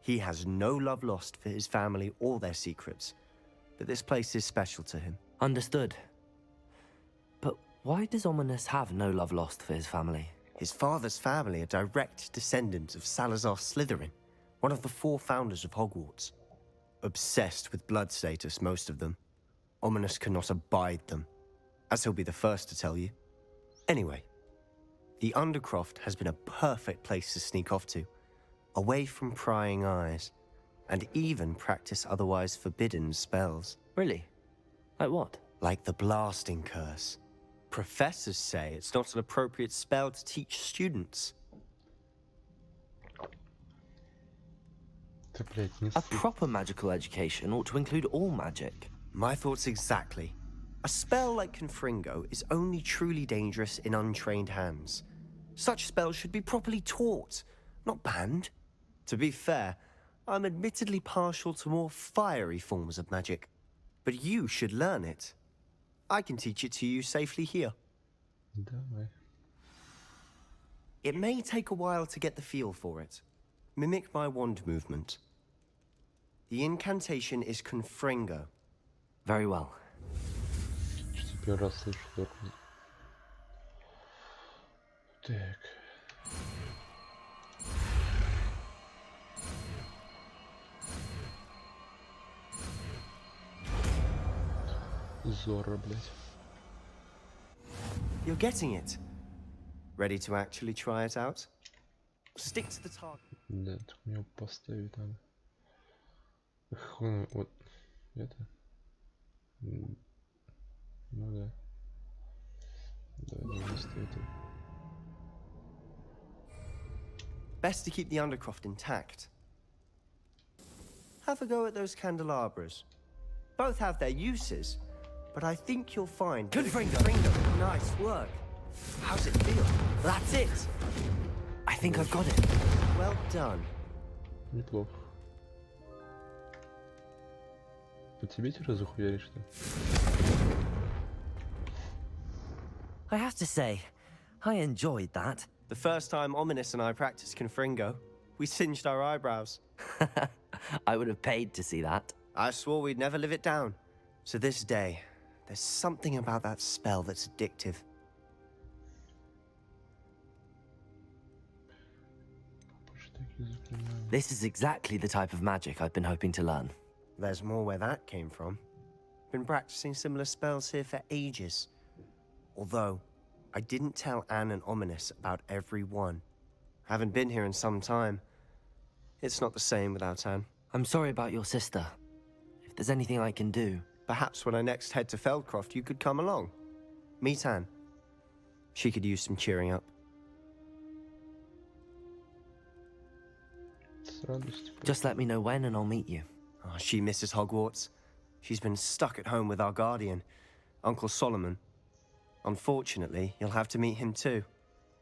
He has no love lost for his family or their secrets, but this place is special to him. Understood. But why does Ominous have no love lost for his family? His father's family are direct descendants of Salazar Slytherin, one of the 4 founders of Hogwarts. Obsessed with blood status, most of them. Ominous cannot abide them, as he'll be the first to tell you. Anyway, the Undercroft has been a perfect place to sneak off to, away from prying eyes, and even practice otherwise forbidden spells. Really? Like what? Like the blasting curse. Professors say it's not an appropriate spell to teach students. A proper magical education ought to include all magic. My thoughts exactly. A spell like Confringo is only truly dangerous in untrained hands. Such spells should be properly taught, not banned. To be fair, I'm admittedly partial to more fiery forms of magic. But you should learn it. I can teach it to you safely here. It may take a while to get the feel for it. Mimic my wand movement. The incantation is Confringo. Very well. Первый раз слышу только. Так. Зора, блядь. You're getting it. Ready to actually try it out? Stick to the target. Да, так мне поставить надо. Вот это. Ну да. Давай вместо этого. Best to keep the Undercroft intact. Have a go at those candelabras. Both have their uses, but I think you'll find... Confringo! Nice work. How's it feel? That's it! I think I've got it. Well done. Неплохо. По тебе типа захуяришь, что ли? I have to say, I enjoyed that. The first time Ominous and I practiced Confringo, we singed our eyebrows. I would have paid to see that. I swore we'd never live it down. So this day, there's something about that spell that's addictive. This is exactly the type of magic I've been hoping to learn. There's more where that came from. Been practicing similar spells here for ages. Although, I didn't tell Anne and Ominous about every one. Haven't been here in some time. It's not the same without Anne. I'm sorry about your sister. If there's anything I can do... Perhaps when I next head to Feldcroft, you could come along. Meet Anne. She could use some cheering up. Just let me know when and I'll meet you. Oh, she misses Hogwarts. She's been stuck at home with our guardian, Uncle Solomon. Unfortunately, you'll have to meet him too.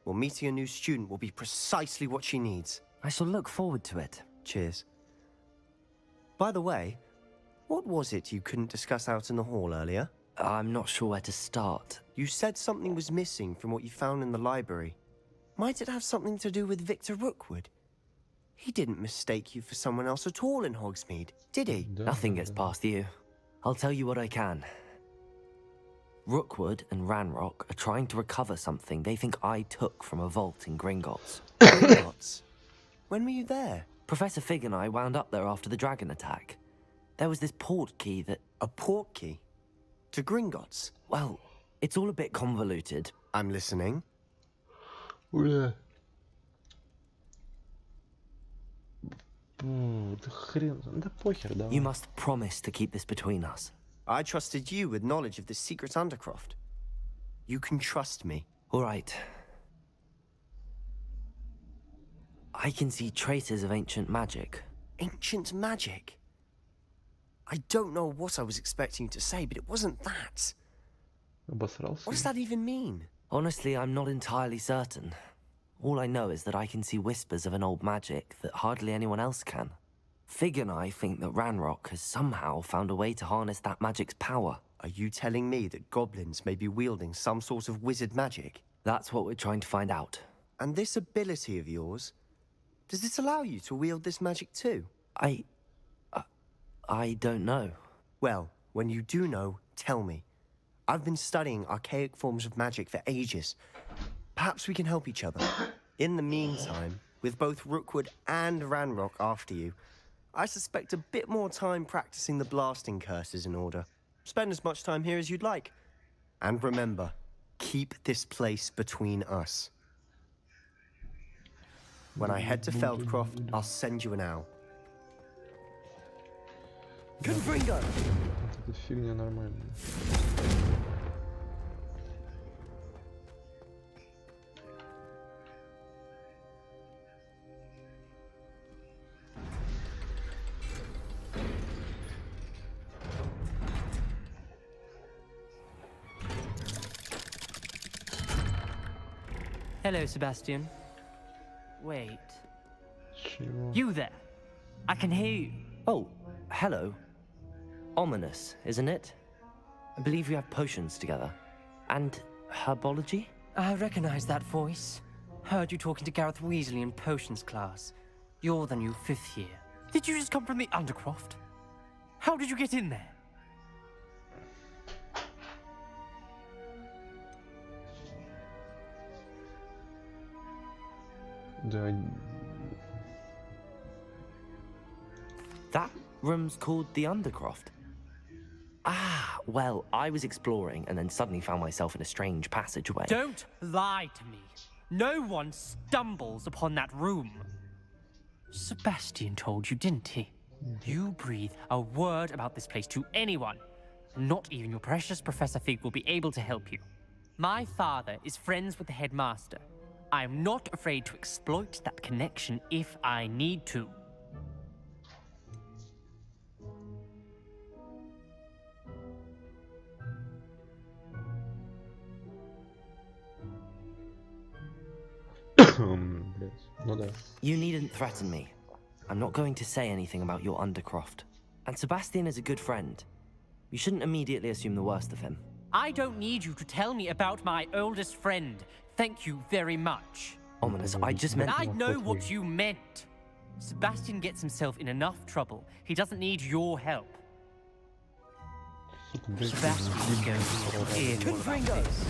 Well, meeting a new student will be precisely what she needs. I shall look forward to it. Cheers. By the way, what was it you couldn't discuss out in the hall earlier? I'm not sure where to start. You said something was missing from what you found in the library. Might it have something to do with Victor Rookwood? He didn't mistake you for someone else at all in Hogsmeade, did he? Nothing gets past you. I'll tell you what I can. Rookwood and Ranrock are trying to recover something they think I took from a vault in Gringotts. Gringotts? When were you there? Professor Fig and I wound up there after the dragon attack. There was this port key that... A port key? To Gringotts? Well, it's all a bit convoluted. I'm listening. Бля. Да хрен, да похер, давай. You must promise to keep this between us. I trusted you with knowledge of the secret Undercroft. You can trust me. All right. I can see traces of ancient magic. Ancient magic? I don't know what I was expecting you to say, but it wasn't that. Обосрался. What does that even mean? Honestly, I'm not entirely certain. All I know is that I can see whispers of an old magic that hardly anyone else can. Fig and I think that Ranrock has somehow found a way to harness that magic's power. Are you telling me that goblins may be wielding some sort of wizard magic? That's what we're trying to find out. And this ability of yours, does it allow you to wield this magic too? I don't know. Well, when you do know, tell me. I've been studying archaic forms of magic for ages. Perhaps we can help each other. In the meantime, with both Rookwood and Ranrock after you, I suspect a bit more time practicing the blasting curses in order. Spend as much time here as you'd like. And remember, keep this place between us. When I head to Feldcroft, I'll send you an owl. Confringo! Это фигня нормальная. Hello, Sebastian. Wait. Чего? You there? I can hear you. Oh, hello. Ominous, isn't it? I believe we have potions together. And herbology? I recognize that voice. Heard you talking to Gareth Weasley in potions class. You're the new 5th year. Did you just come from the Undercroft? How did you get in there? Да. That room's called the Undercroft. Ah, well, I was exploring and then suddenly found myself in a strange passageway. Don't lie to me. No one stumbles upon that room. Sebastian told you, didn't he? You breathe a word about this place to anyone, and not even your precious Professor Fig will be able to help you. My father is friends with the headmaster. I am not afraid to exploit that connection if I need to. Блять, ну да. You needn't threaten me. I'm not going to say anything about your Undercroft. And Sebastian is a good friend. You shouldn't immediately assume the worst of him. I don't need you to tell me about my oldest friend. Thank you very much. Ominous, I just meant... I know what you meant. Sebastian gets himself in enough trouble. He doesn't need your help. Sebastian is going to hear all about this.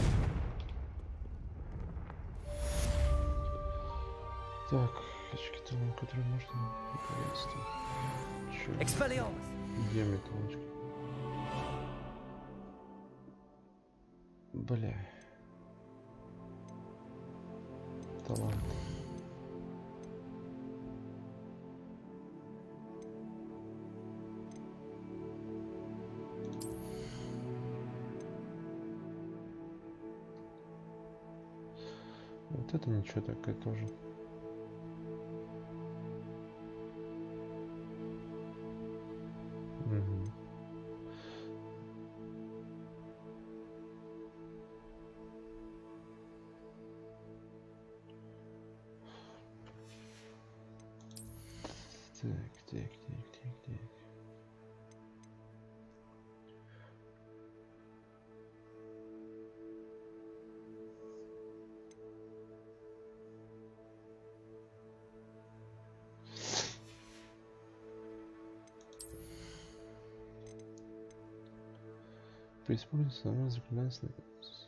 Так, очки талон, которые можно приветствовать. Expelliarmus! Где мои талончики? Бля. Талант. Вот это ничего такое тоже. Угу. Так. При использовании самого заклинания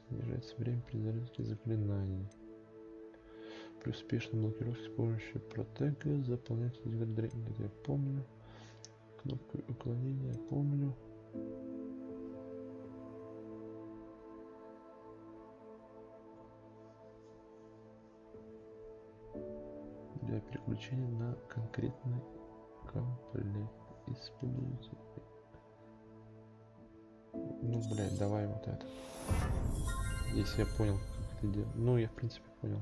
снижается время при зарядке заклинаний. При успешной блокировке с помощью протега заполнять дрейн. Я помню. Кнопку уклонения я помню. Для переключения на конкретный комплект используйте. Ну, блядь, давай вот это. Если я понял, как это делать. Ну, я в принципе понял.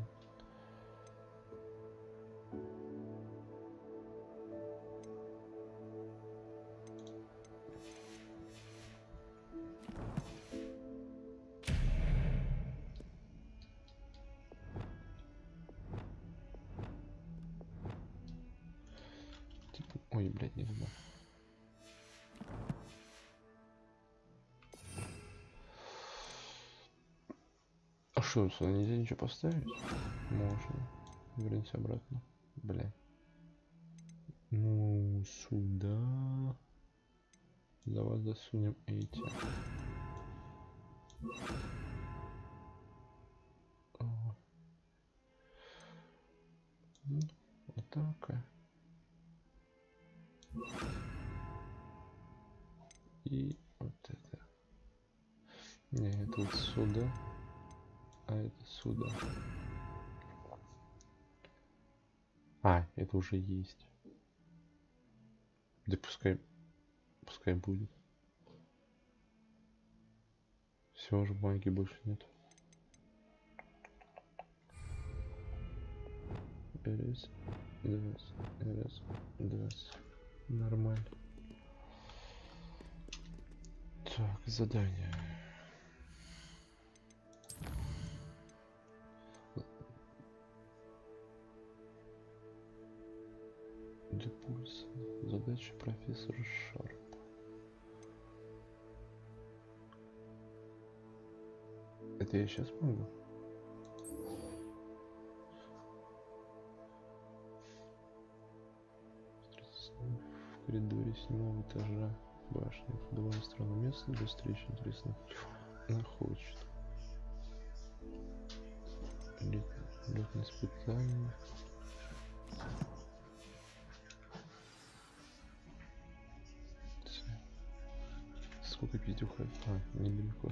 Типа, ой, блядь, не знаю. А что, сюда нельзя ничего поставить? Можно. Вернись обратно. Бля. Ну, сюда. Давай засунем эти. Вот так. И вот это. Не, это вот сюда. А это сюда. А, это уже есть. Да пускай будет. Все, уже бумаги больше нет. Раз. Нормально. Так, задание. Для пульса. Задача профессора Шарп. Это я сейчас могу? В коридоре 7 этажа башни. Довольно странное место для встречи интересных находчик. Летное испытание. Сколько пиздюха? А, недалеко.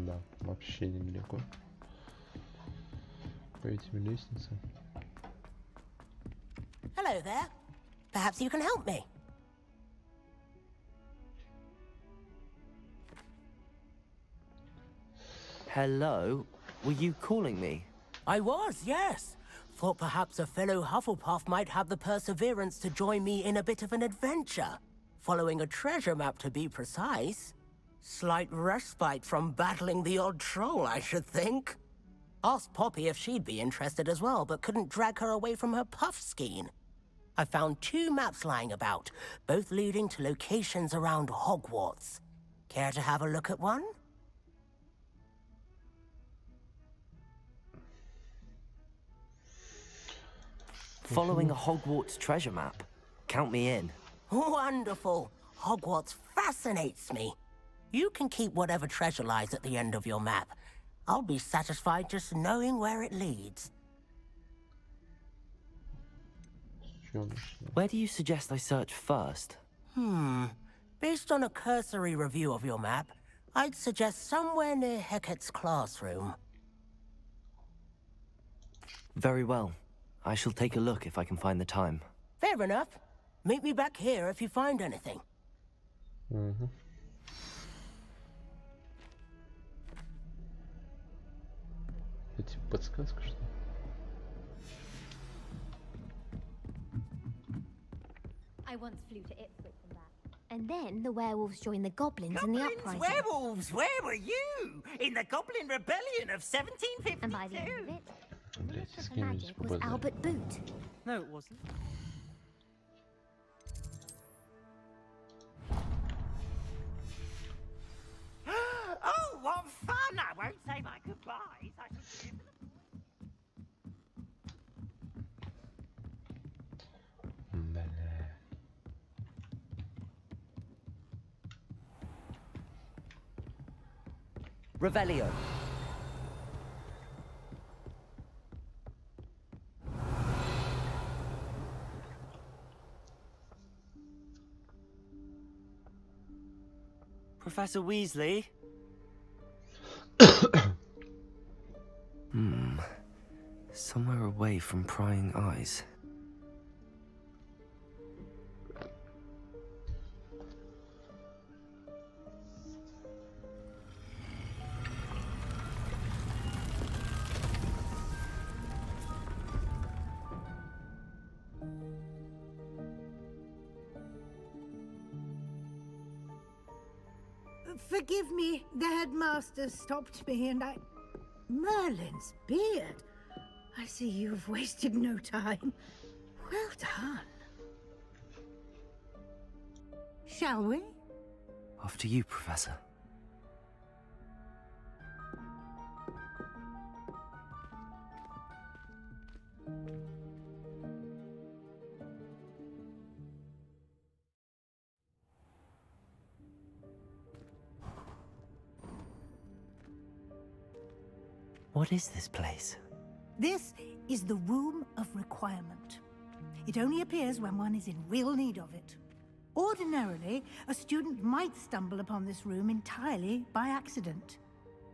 Да, вообще недалеко. По этим лестницам. Hello there. Perhaps you can help me. Hello? Were you calling me? I was, yes. Thought perhaps a fellow Hufflepuff might have the perseverance to join me in a bit of an adventure. Following a treasure map, to be precise. Slight respite from battling the odd troll, I should think. Asked Poppy if she'd be interested as well, but couldn't drag her away from her puff skein. I found 2 maps lying about, both leading to locations around Hogwarts. Care to have a look at one? Following a Hogwarts treasure map. Count me in. Wonderful. Hogwarts fascinates me. You can keep whatever treasure lies at the end of your map. I'll be satisfied just knowing where it leads. Where do you suggest I search first? Based on a cursory review of your map, I'd suggest somewhere near Hecat's classroom. Very well. I shall take a look if I can find the time. Fair enough. Meet me back here if you find anything. Это подсказка, что ли? I once flew to Ipswich and back. And then the werewolves joined the goblins in the uprising. Werewolves, where were you? In the Goblin Rebellion of 1752? And by the end of it, Блять, the с кем здесь magic was попадаю? Albert Boot. No, it wasn't. Oh, what fun! I won't say my goodbyes. I shall give them Бля. Revelio. Professor Weasley? Somewhere away from prying eyes. Forgive me, the headmaster stopped me and I... Merlin's beard. I see you've wasted no time. Well done. Shall we? After you, Professor. What is this place? This is the Room of Requirement. It only appears when one is in real need of it. Ordinarily, a student might stumble upon this room entirely by accident.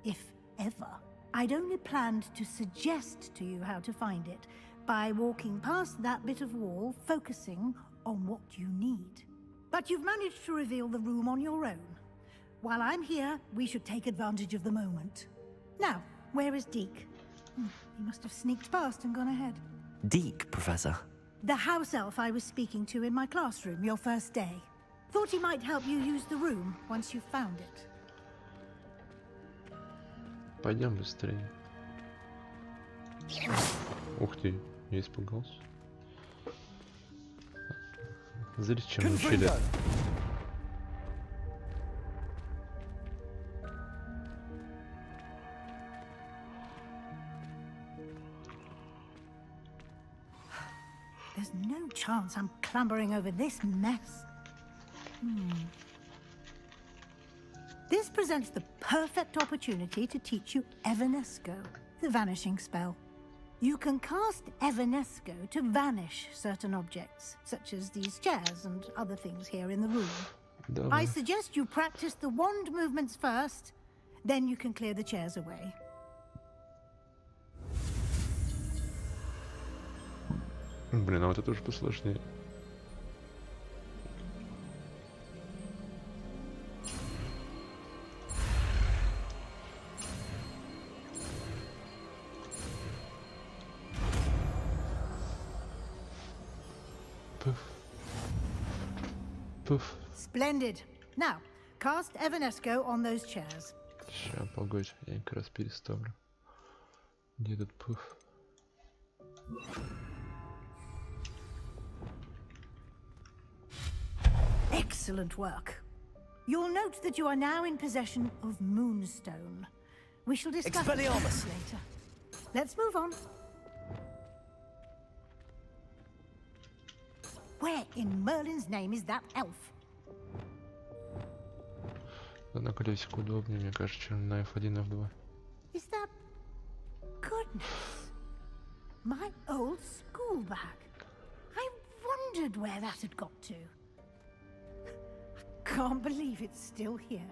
If ever. I'd only planned to suggest to you how to find it by walking past that bit of wall, focusing on what you need. But you've managed to reveal the room on your own. While I'm here, we should take advantage of the moment. Now, where is Deke? He must have sneaked past and gone ahead. Deke, Professor. The house elf I was speaking to in my classroom your first day. Thought he might help you use the room once you found it. Пойдем быстрее. Ух ты, я испугался. Зачем учили? There's no chance I'm clambering over this mess. This presents the perfect opportunity to teach you Evanesco, the vanishing spell. You can cast Evanesco to vanish certain objects, such as these chairs and other things here in the room. I suggest you practice the wand movements first, then you can clear the chairs away. Блин, а вот это уже посложнее. Пуф. Пуф. Splendid. Now, cast Evanesco on those chairs. Ща, погодь, я как раз переставлю. Где этот пуф? Excellent work. You'll note that you are now in possession of Moonstone. We shall discuss this later. Let's move on. Where in Merlin's name is that elf? На колесико удобнее, мне кажется, чем на F1, F2. Is that... Goodness. My old school bag. I wondered where that had got to. Can't believe it's still here.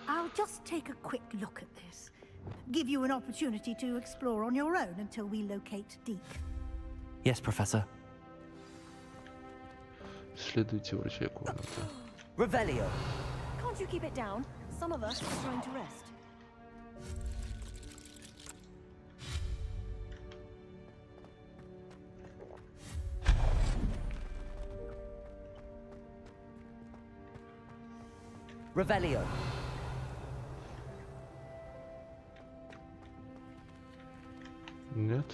I'll just take a quick look at this. Give you an opportunity to explore on your own until we locate Deke. Yes, Professor. Следуйте врача комнаты. Revelio. Can't you keep it down? Some of us are trying to rest. Revelio. Нет.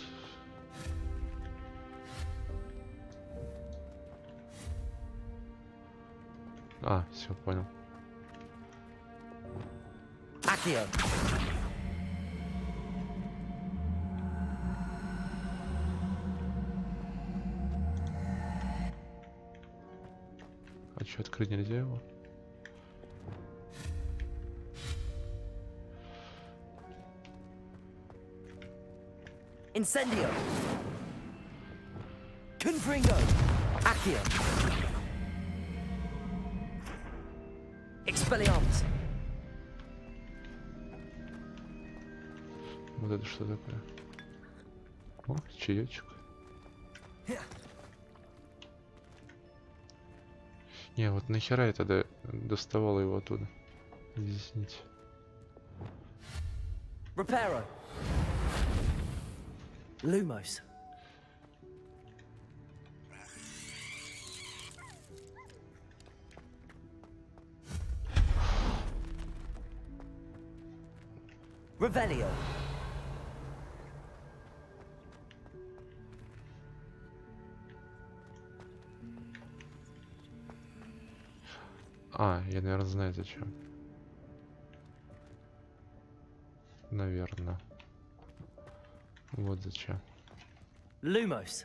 А, все, понял. Accio. А что, открыть нельзя его? Incendio. Confringo. Accio. Expelliarmus. Вот это что такое? О, чаечек. Не, вот нахера я тогда доставал его оттуда? Объясните. Reparo. Lumos. Revelio. А, я, наверное, знаю зачем. Наверное. Вот зачем. Lumos.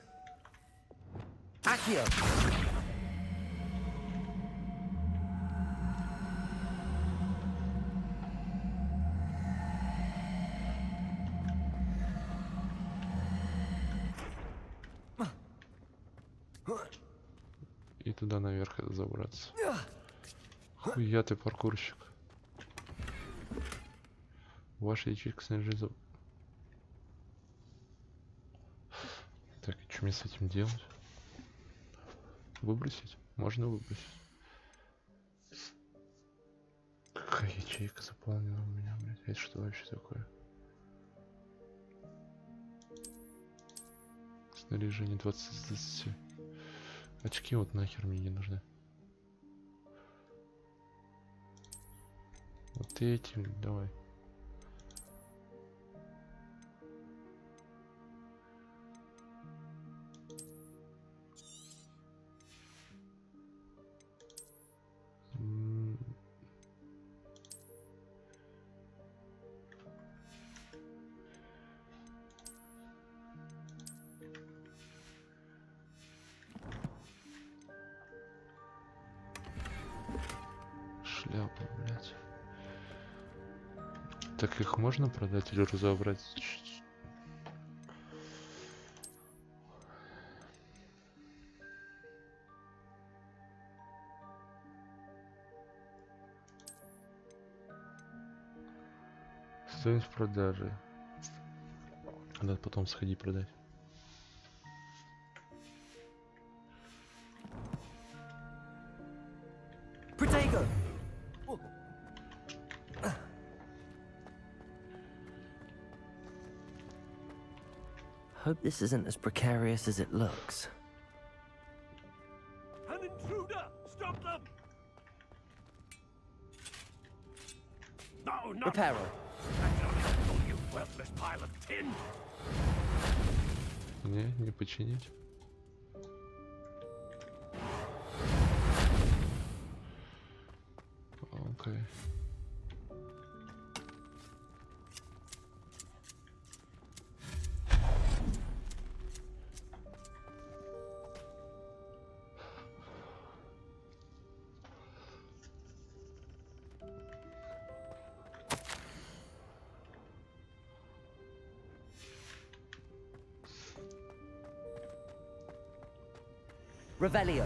Accio. И туда наверх это забраться. Хуя ты паркурщик. Ваша ячейка снаряжена. Так, и что мне с этим делать? Выбросить? Можно выбросить. Какая ячейка заполнена у меня, блядь? Это что вообще такое? Снаряжение 20. Очки вот нахер мне не нужны. Вот эти, давай. Шляпа, блядь. Так их можно продать или разобрать? Стоимость продажи. Надо потом сходи продать. Protego. Hope this isn't as precarious as it looks. An intruder! Stop them! No, no! Reparo. You worthless pile of tin! Не починить. Окей. Revelio.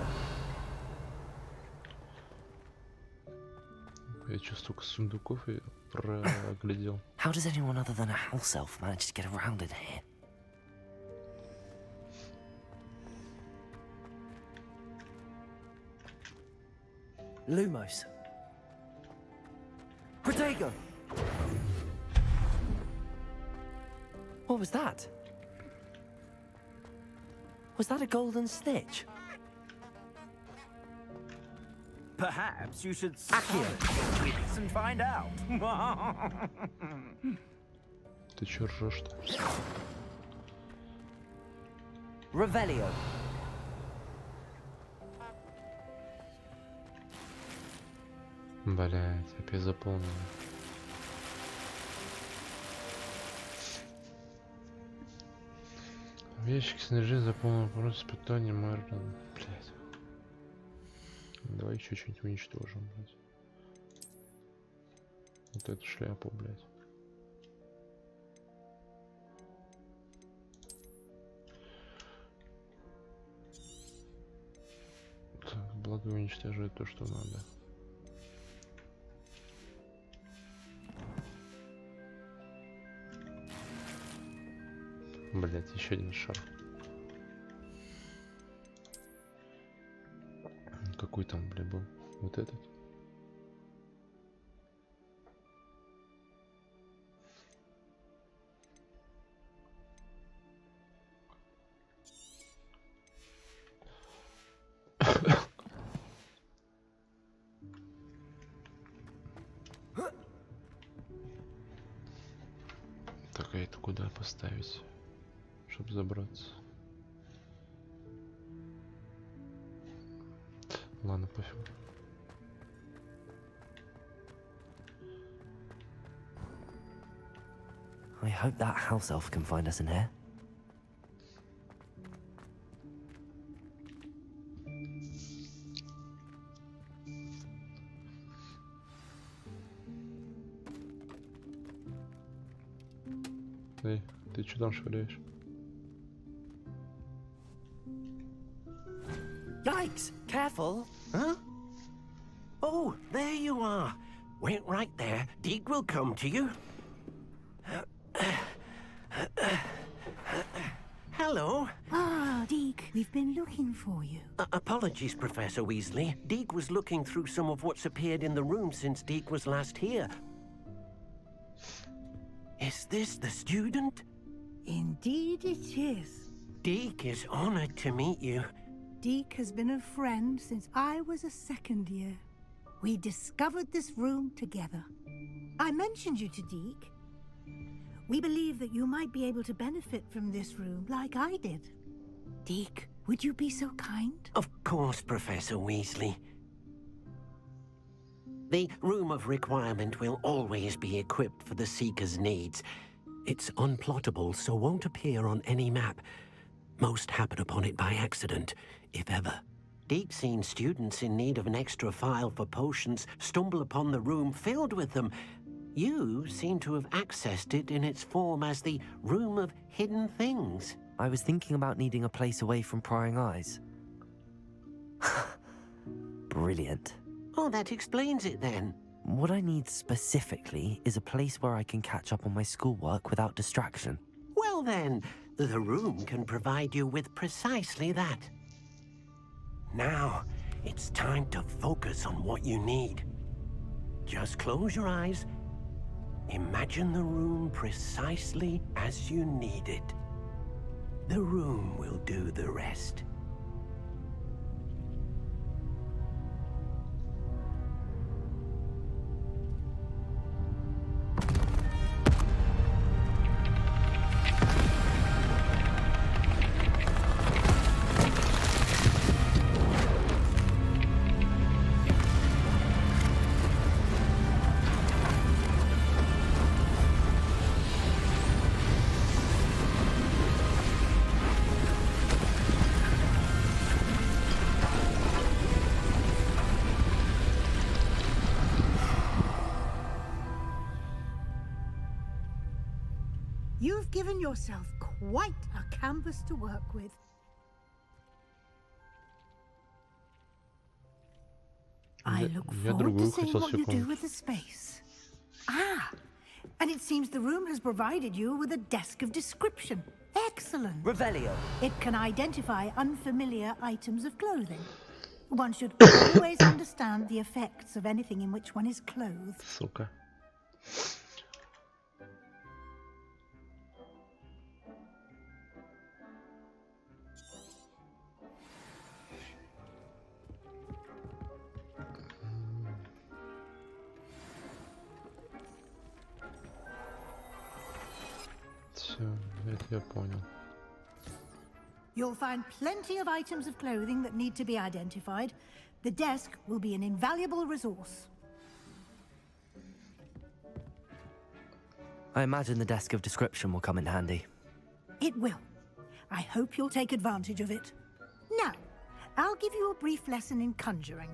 Я что, столько сундуков я проглядел. How does anyone other than a house elf manage to get around in here? Lumos. Protego! What was that? Was that a golden snitch? Perhaps you should Accio and find out. Ты чё ржёшь-то? Revelio. Блять, опять заполнено. В ящике снаряжения заполнено просто испытание Мэрдон. Блять. Давай еще что-нибудь уничтожим, блять. Вот эту шляпу, блять. Так, благо уничтожает то, что надо. Блять, еще один шар. Какой там, бля, был? Вот этот? Так, а это куда поставить, чтобы забраться? Ладно, пофиг. I hope that house elf can find us in here. Эй, ты что там швыряешь? Yikes! Careful! Huh? Oh, there you are. Wait right there. Deke will come to you. Hello. Ah, Deke, we've been looking for you. Apologies, Professor Weasley. Deke was looking through some of what's appeared in the room since Deke was last here. Is this the student? Indeed it is. Deke is honored to meet you. Deke has been a friend since I was a second year. We discovered this room together. I mentioned you to Deke. We believe that you might be able to benefit from this room like I did. Deke, would you be so kind? Of course, Professor Weasley. The Room of Requirement will always be equipped for the Seeker's needs. It's unplottable, so won't appear on any map. Most happen upon it by accident, if ever. Deke's seen students in need of an extra file for potions stumble upon the room filled with them. You seem to have accessed it in its form as the Room of Hidden Things. I was thinking about needing a place away from prying eyes. Brilliant. Oh, that explains it then. What I need specifically is a place where I can catch up on my schoolwork without distraction. Well then, the room can provide you with precisely that. Now, it's time to focus on what you need. Just close your eyes. Imagine the room precisely as you need it. The room will do the rest. You've given yourself quite a canvas to work with. I look forward to seeing what you do with the space. Ah, and it seems the room has provided you with a desk of description. Excellent. Revelio. It can identify unfamiliar items of clothing. One should always understand the effects of anything in which one is clothed. Сука. Все, это я понял. You'll find plenty of items of clothing that need to be identified. The desk will be an invaluable resource. I imagine the desk of description will come in handy. It will. I hope you'll take advantage of it. Now, I'll give you a brief lesson in conjuring.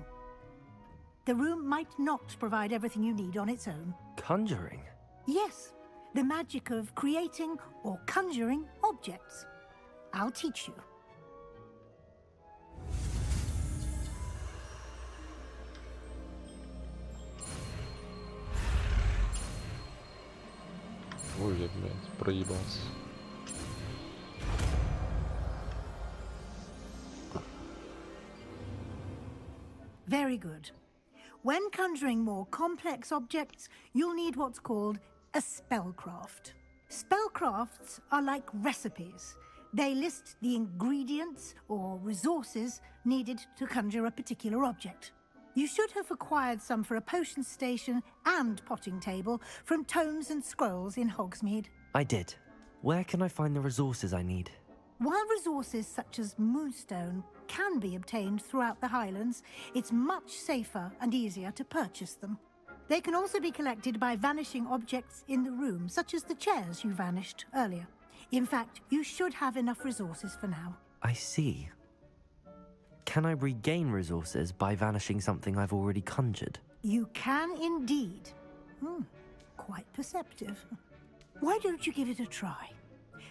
The room might not provide everything you need on its own. Conjuring? Yes, the magic of creating or conjuring objects. I'll teach you. Ой, я, блядь, проебался. Very good. When conjuring more complex objects, you'll need what's called a spellcraft. Spellcrafts are like recipes. They list the ingredients or resources needed to conjure a particular object. You should have acquired some for a potion station and potting table from tomes and scrolls in Hogsmeade. I did. Where can I find the resources I need? While resources such as moonstone can be obtained throughout the Highlands, it's much safer and easier to purchase them. They can also be collected by vanishing objects in the room, such as the chairs you vanished earlier. In fact, you should have enough resources for now. I see. Can I regain resources by vanishing something I've already conjured? You can indeed. Quite perceptive. Why don't you give it a try?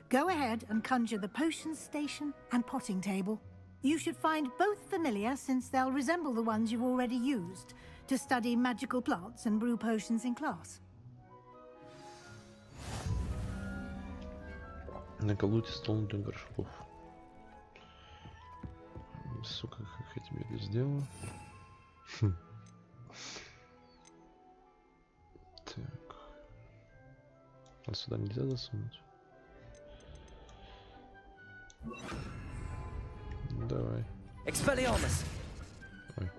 Go ahead and conjure the potion station and potting table. You should find both familiar, since they'll resemble the ones you've already used to study magical plants and brew potions in class. Наколоте стол для горшков. Сука, как я тебе это сделаю? Так. А сюда нельзя засунуть? Давай. Expelliarmus! Ой.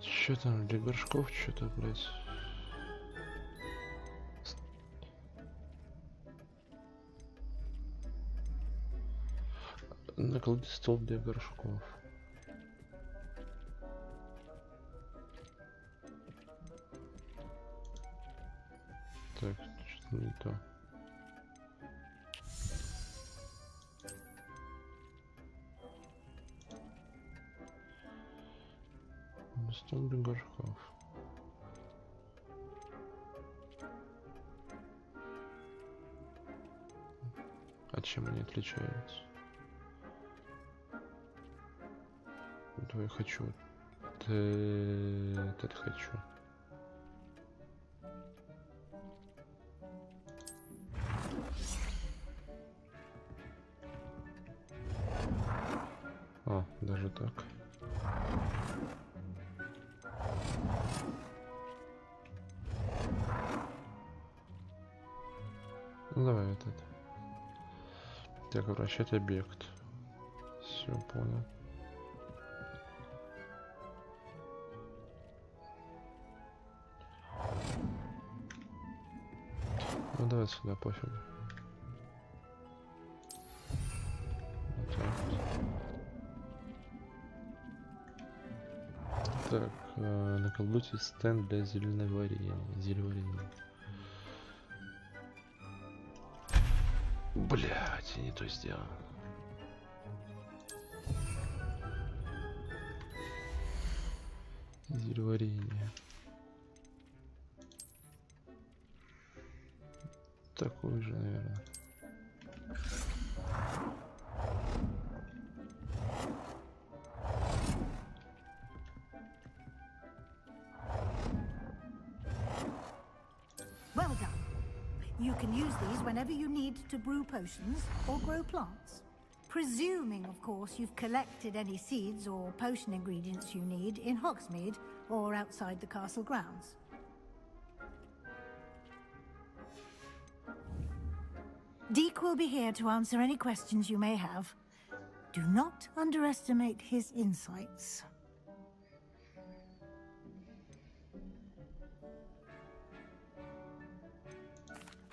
Чё там для горшков? Чё-то, блядь. Наклади стол для горшков. Так, что-то не то. Стол для горшков. А чем они отличаются? То я хочу. Это хочу. А, даже так. Ну давай этот. Так, вращать объект. Все, понял. Ну давай сюда, пофиг. Вот так. Так, наколдуйте стенд для зельеварения. Блять, я не то сделал. Зельеварение. такой же, наверное. Well done. You can use these whenever you need to brew potions or grow plants. Presuming, of course, you've collected any seeds or potion ingredients you need in Hogsmeade or outside the castle grounds. Deke will be here to answer any questions you may have. Do not underestimate his insights.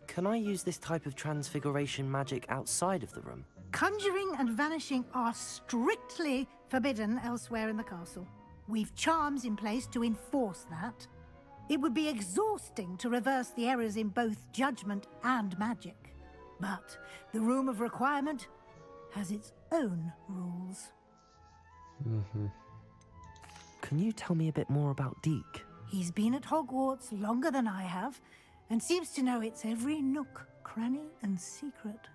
Can I use this type of transfiguration magic outside of the room? Conjuring and vanishing are strictly forbidden elsewhere in the castle. We've charms in place to enforce that. It would be exhausting to reverse the errors in both judgment and magic. But the Room of Requirement has its own rules. Can you tell me a bit more about Deke? He's been at Hogwarts longer than I have, and seems to know its every nook, cranny, and secret.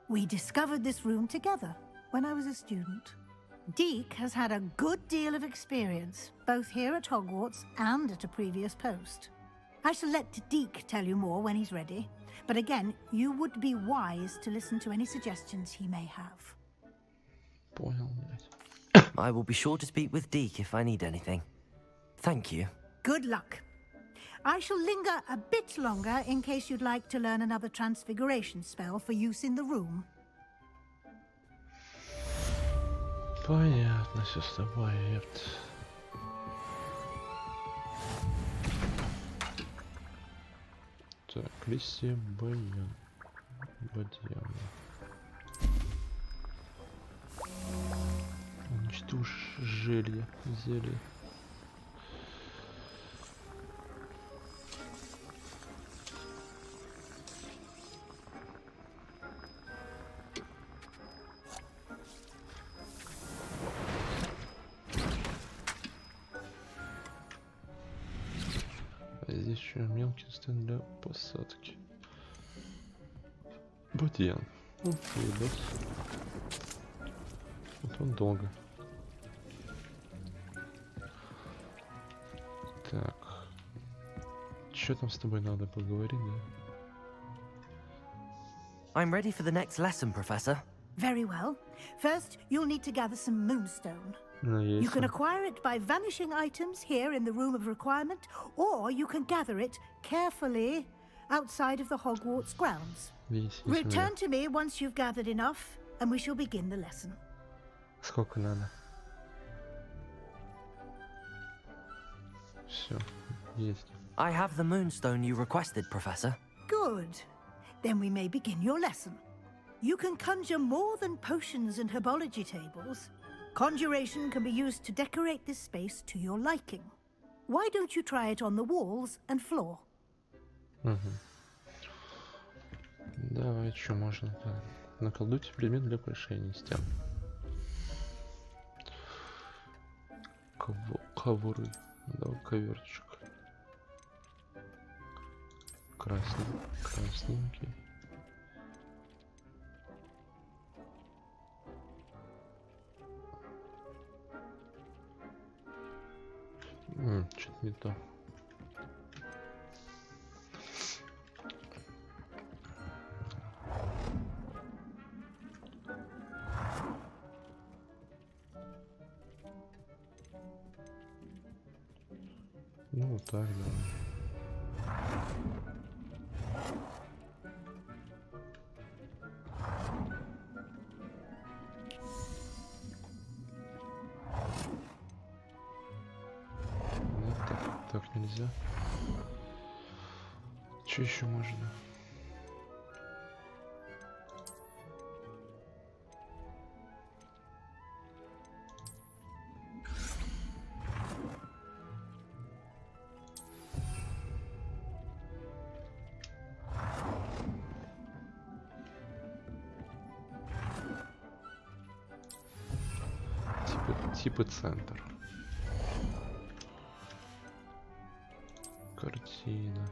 We discovered this room together when I was a student. Deke has had a good deal of experience, both here at Hogwarts and at a previous post. I shall let Deke tell you more when he's ready, but again, you would be wise to listen to any suggestions he may have. Понял, блядь. I will be sure to speak with Deke if I need anything. Thank you. Good luck. I shall linger a bit longer in case you'd like to learn another transfiguration spell for use in the room. Понятно, все с тобой, ёпт. Так, листья бадьяна. Уничтожь зелье. Здесь еще мелкий стенд для посадки. Бадьян. Ебать. Вот он долго. Так. Что там с тобой надо поговорить, да? I'm ready for the next lesson, Professor. Very well. First, you'll need to gather some moonstone. You can acquire it by vanishing items here in the Room of Requirement, or you can gather it carefully outside of the Hogwarts grounds. Return to me once you've gathered enough, and we shall begin the lesson. Сколько надо? Все, есть. I have the moonstone you requested, Professor. Good. Then we may begin your lesson. You can conjure more than potions and herbology tables. Conjuration can be used to decorate this space to your liking. Why don't you try it on the walls and floor? Давай, что можно-то? Наколдуйте предмет для украшения стен. Ковры. Давай коверчик. Красненький. Что-то не то. Ну вот так, да. Так нельзя. Что еще можно? Типа центр. Картина.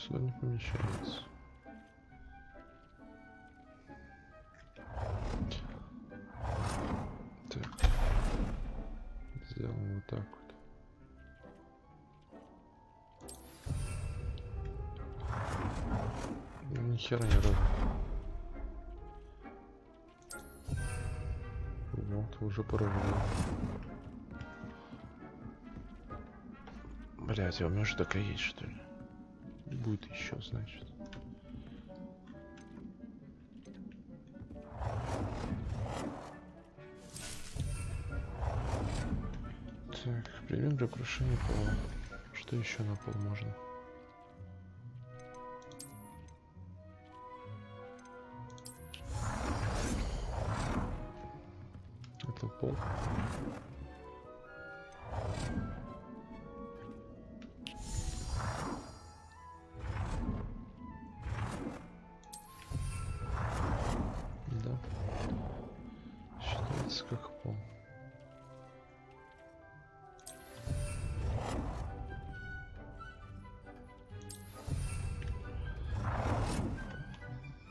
сюда не помещается. Так. Сделаем вот так вот. Ни хера не ровно. Вот, уже поровнял. Блять, а у меня же такая есть, что ли? Будет еще, значит. Так, примем для крушения пола. Что еще на пол можно? Это пол. Да. Считается как пол.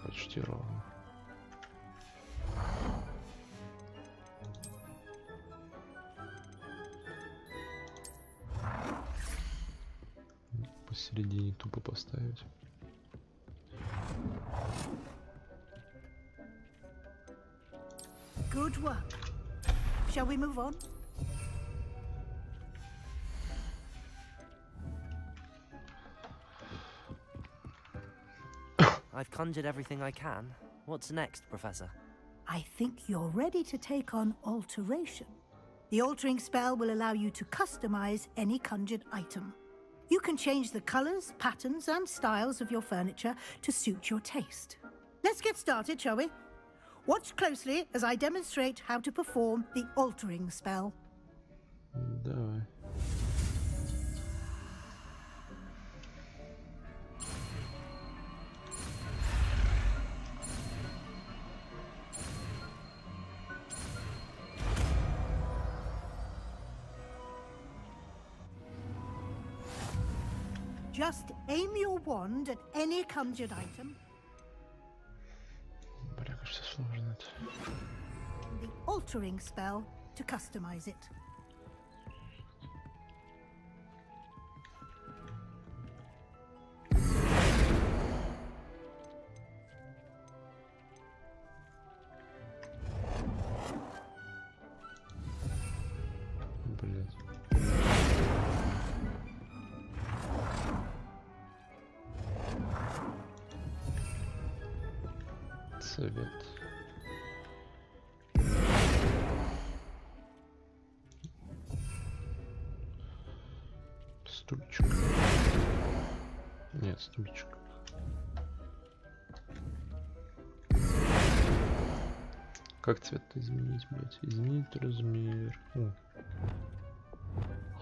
Почти ровно. Посередине тупо поставить. Good work. Shall we move on? I've conjured everything I can. What's next, Professor? I think you're ready to take on alteration. The altering spell will allow you to customize any conjured item. You can change the colors, patterns, and styles of your furniture to suit your taste. Let's get started, shall we? Watch closely as I demonstrate how to perform the altering spell. Давай. Just aim your wand at any conjured item. Бля, кажется, сложно это. The altering spell to customize it. Блять. Совет. Стульчик. Нет, стульчик. Как цвет-то изменить, блять? Изменить размер. О.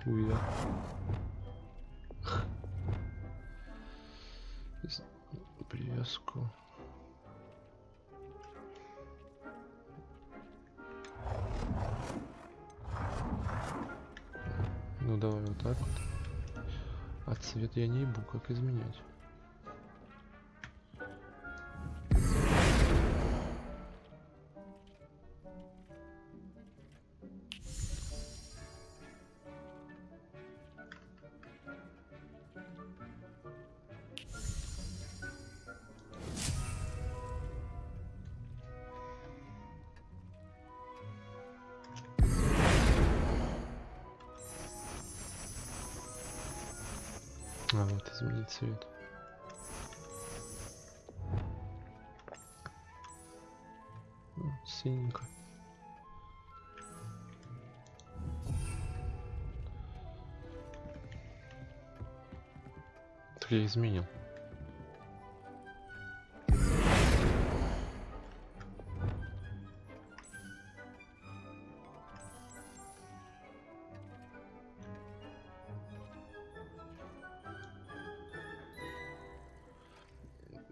Хуя. Привязку. Ну давай вот так вот. А цвет я не ебу, как изменять. А вот изменить цвет. Синенько. Так я изменил.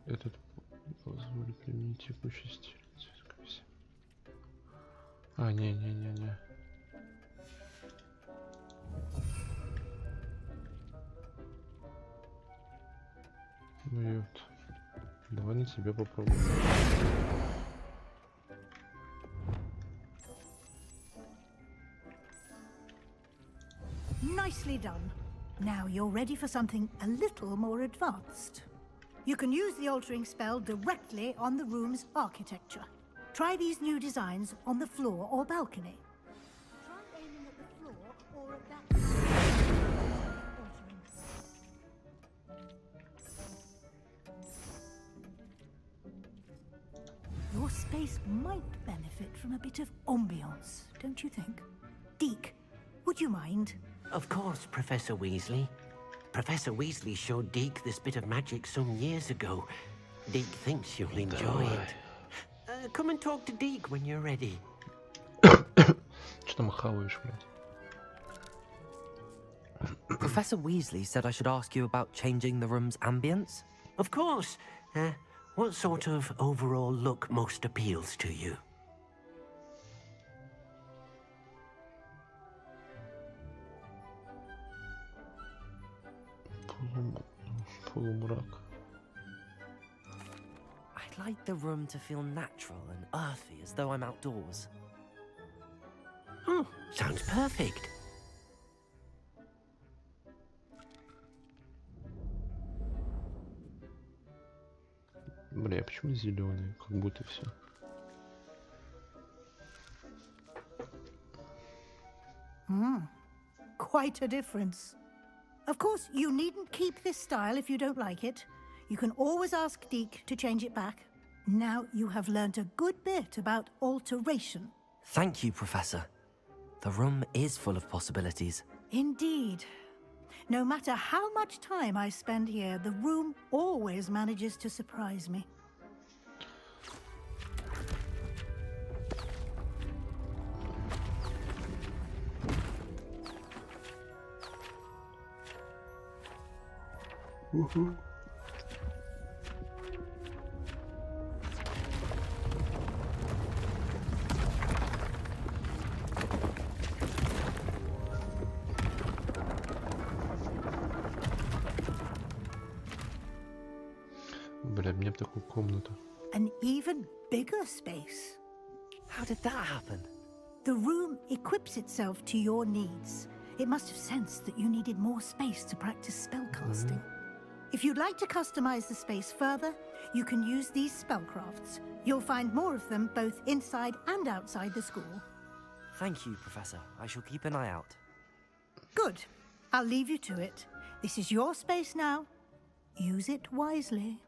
Этот позволит применить текущий стиль. А, не. Ну и вот. Давай на тебе попробуем. Nicely done. Now you're ready for something a little more advanced. You can use the altering spell directly on the room's architecture. Try these new designs on the floor or balcony. Try aiming at the floor or at that Your space might benefit from a bit of ambiance, don't you think? Deke, would you mind? Of course, Professor Weasley. Professor Weasley showed Deke this bit of magic some years ago. Deke thinks you'll enjoy it. Come and talk to Deke when you're ready. Что там хаваешь, блядь? Professor Weasley said I should ask you about changing the room's ambience. Of course. What sort of overall look most appeals to you? Полумрак. I'd like the room to feel natural and earthy, as though I'm outdoors. Oh, sounds perfect. Бля, почему зеленый? Как будто все. Quite a difference. Of course, you needn't keep this style if you don't like it. You can always ask Deke to change it back. Now you have learnt a good bit about alteration. Thank you, Professor. The room is full of possibilities. Indeed. No matter how much time I spend here, the room always manages to surprise me. Бля, мне б такую комнату. An even bigger space. How did that happen? The room equips itself to your needs. It must have sensed that you needed more space to practice spellcasting. If you'd like to customize the space further, you can use these spellcrafts. You'll find more of them both inside and outside the school. Thank you, Professor. I shall keep an eye out. Good. I'll leave you to it. This is your space now. Use it wisely.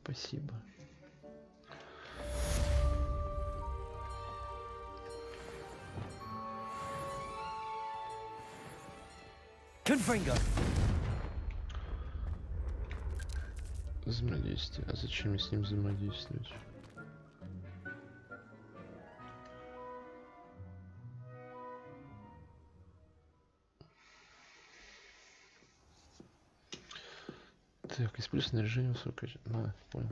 Спасибо. Confringo. Взаимодействие. А зачем мне с ним взаимодействовать? Так, используй снаряжение высокое. Понял.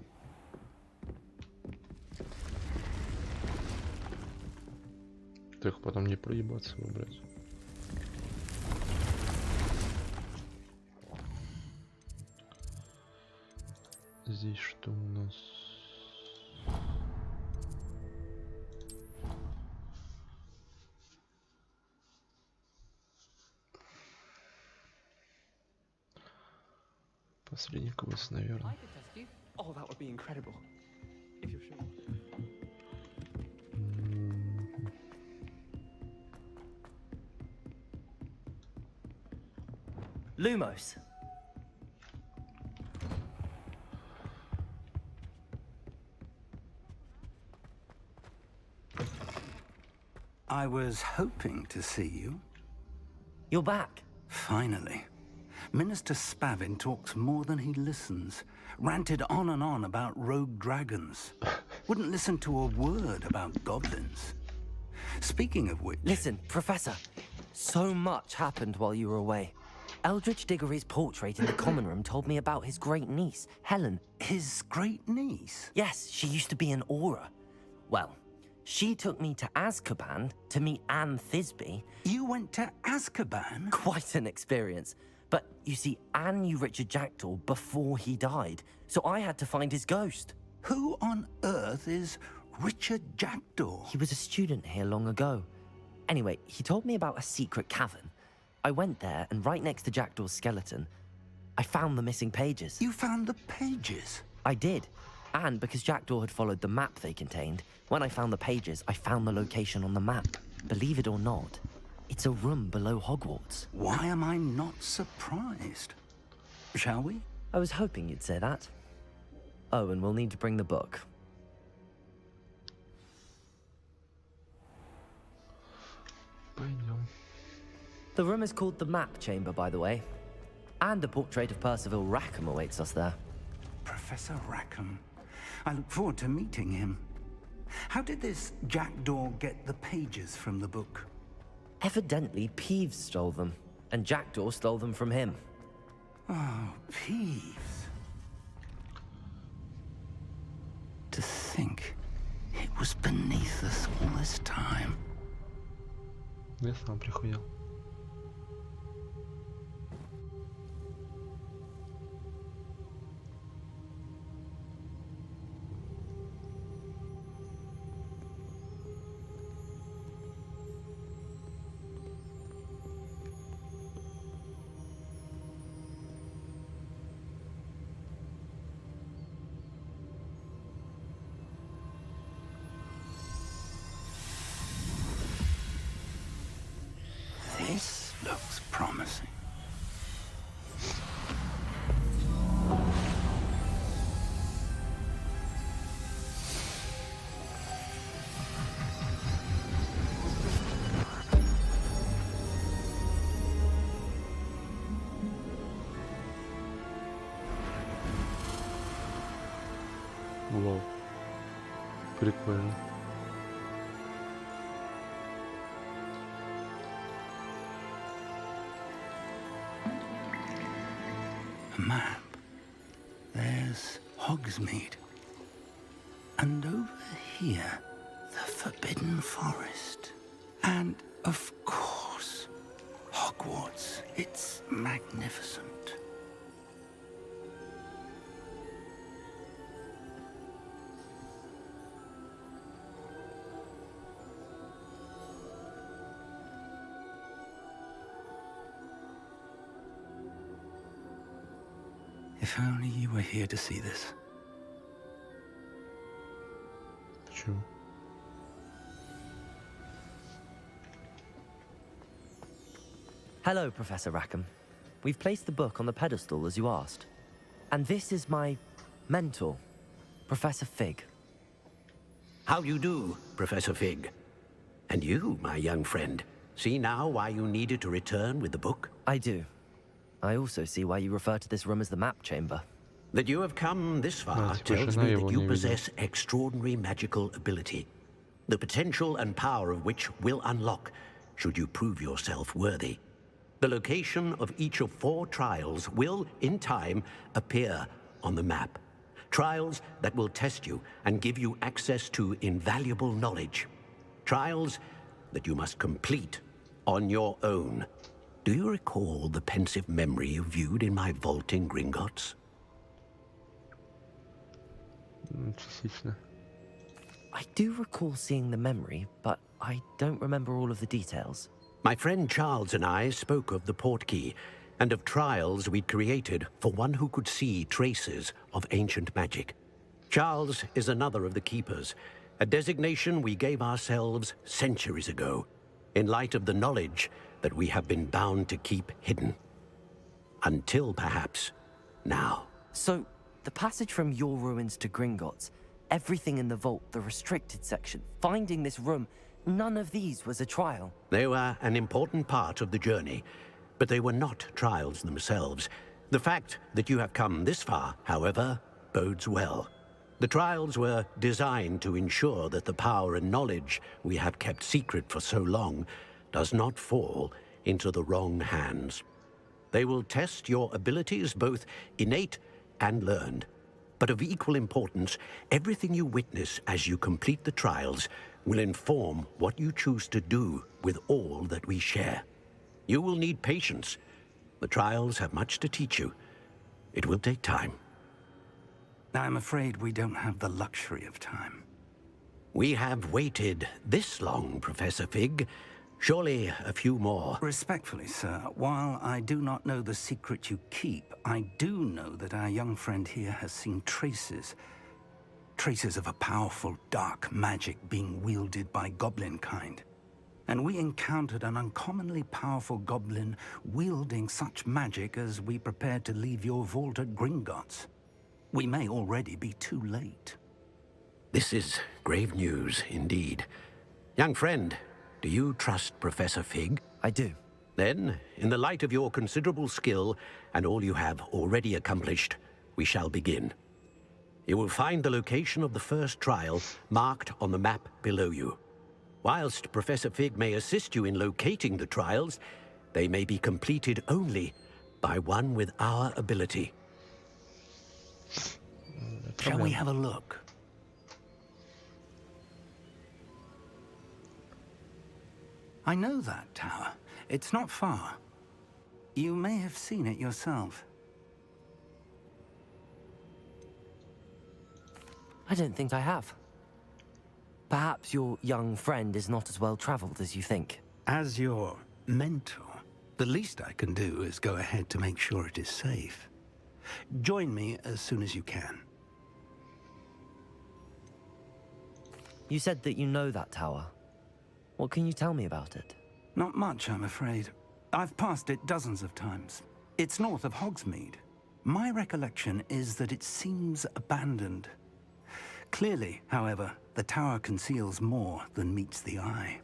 Так, потом не проебаться выбрать. Здесь что у нас? Посредник у вас, наверное. Oh, that would be incredible. If you're sure. Lumos. I was hoping to see you. You're back. Finally. Minister Spavin talks more than he listens. Ranted on and on about rogue dragons. Wouldn't listen to a word about goblins. Speaking of which... Listen, Professor. So much happened while you were away. Eldridge Diggory's portrait in the common room told me about his great niece, Helen. His great niece? Yes, she used to be an Auror. Well, she took me to Azkaban to meet Anne Thisbe. You went to Azkaban? Quite an experience. But you see, Anne knew Richard Jackdaw before he died, so I had to find his ghost. Who on earth is Richard Jackdaw? He was a student here long ago. Anyway, he told me about a secret cavern. I went there, and right next to Jackdaw's skeleton, I found the missing pages. You found the pages? I did. And because Jackdaw had followed the map they contained, when I found the pages, I found the location on the map. Believe it or not, it's a room below Hogwarts. Why am I not surprised? Shall we? I was hoping you'd say that. Oh, and we'll need to bring the book. The room is called the Map Chamber, by the way. And a portrait of Percival Rackham awaits us there. Professor Rackham. I look forward to meeting him. How did this Jackdaw get the pages from the book? Evidently, Peeves stole them, and Jackdaw stole them from him. Oh, Peeves. To think it was beneath us all this time. Я сам прихуел. This looks promising. Вау. Прикольно. Map. There's Hogsmeade. And over here, the Forbidden Forest. And, of course, Hogwarts. It's magnificent. If only you were here to see this. Почему? Hello, Professor Rackham. We've placed the book on the pedestal as you asked. And this is my mentor, Professor Fig. How do you do, Professor Fig? And you, my young friend, see now why you needed to return with the book? I do. I also see why you refer to this room as the Map Chamber. That you have come this far tells me that you possess extraordinary magical ability, the potential and power of which will unlock should you prove yourself worthy. The location of each of 4 trials will, in time, appear on the map. Trials that will test you and give you access to invaluable knowledge. Trials that you must complete on your own. Do you recall the pensive memory you viewed in my vault in Gringotts? Частично. I do recall seeing the memory, but I don't remember all of the details. My friend Charles and I spoke of the portkey and of trials we'd created for one who could see traces of ancient magic. Charles is another of the keepers, a designation we gave ourselves centuries ago, in light of the knowledge that we have been bound to keep hidden. Until perhaps now. So, the passage from your ruins to Gringotts, everything in the vault, the restricted section, finding this room, none of these was a trial. They were an important part of the journey, but they were not trials themselves. The fact that you have come this far, however, bodes well. The trials were designed to ensure that the power and knowledge we have kept secret for so long does not fall into the wrong hands. They will test your abilities, both innate and learned. But of equal importance, everything you witness as you complete the trials will inform what you choose to do with all that we share. You will need patience, The trials have much to teach you. It will take time. I'm afraid we don't have the luxury of time. We have waited this long, Professor Fig. Surely a few more. Respectfully, sir, while I do not know the secret you keep, I do know that our young friend here has seen traces of a powerful dark magic being wielded by goblin kind. And we encountered an uncommonly powerful goblin wielding such magic as we prepared to leave your vault at Gringotts. We may already be too late. This is grave news indeed. Young friend, do you trust Professor Fig? I do. Then, in the light of your considerable skill and all you have already accomplished, we shall begin. You will find the location of the first trial marked on the map below you. Whilst Professor Fig may assist you in locating the trials, they may be completed only by one with our ability. Shall we have a look? I know that tower. It's not far. You may have seen it yourself. I don't think I have. Perhaps your young friend is not as well traveled as you think. As your mentor, the least I can do is go ahead to make sure it is safe. Join me as soon as you can. You said that you know that tower. What can you tell me about it? Not much, I'm afraid. I've passed it dozens of times. It's north of Hogsmeade. My recollection is that it seems abandoned. Clearly, however, the tower conceals more than meets the eye.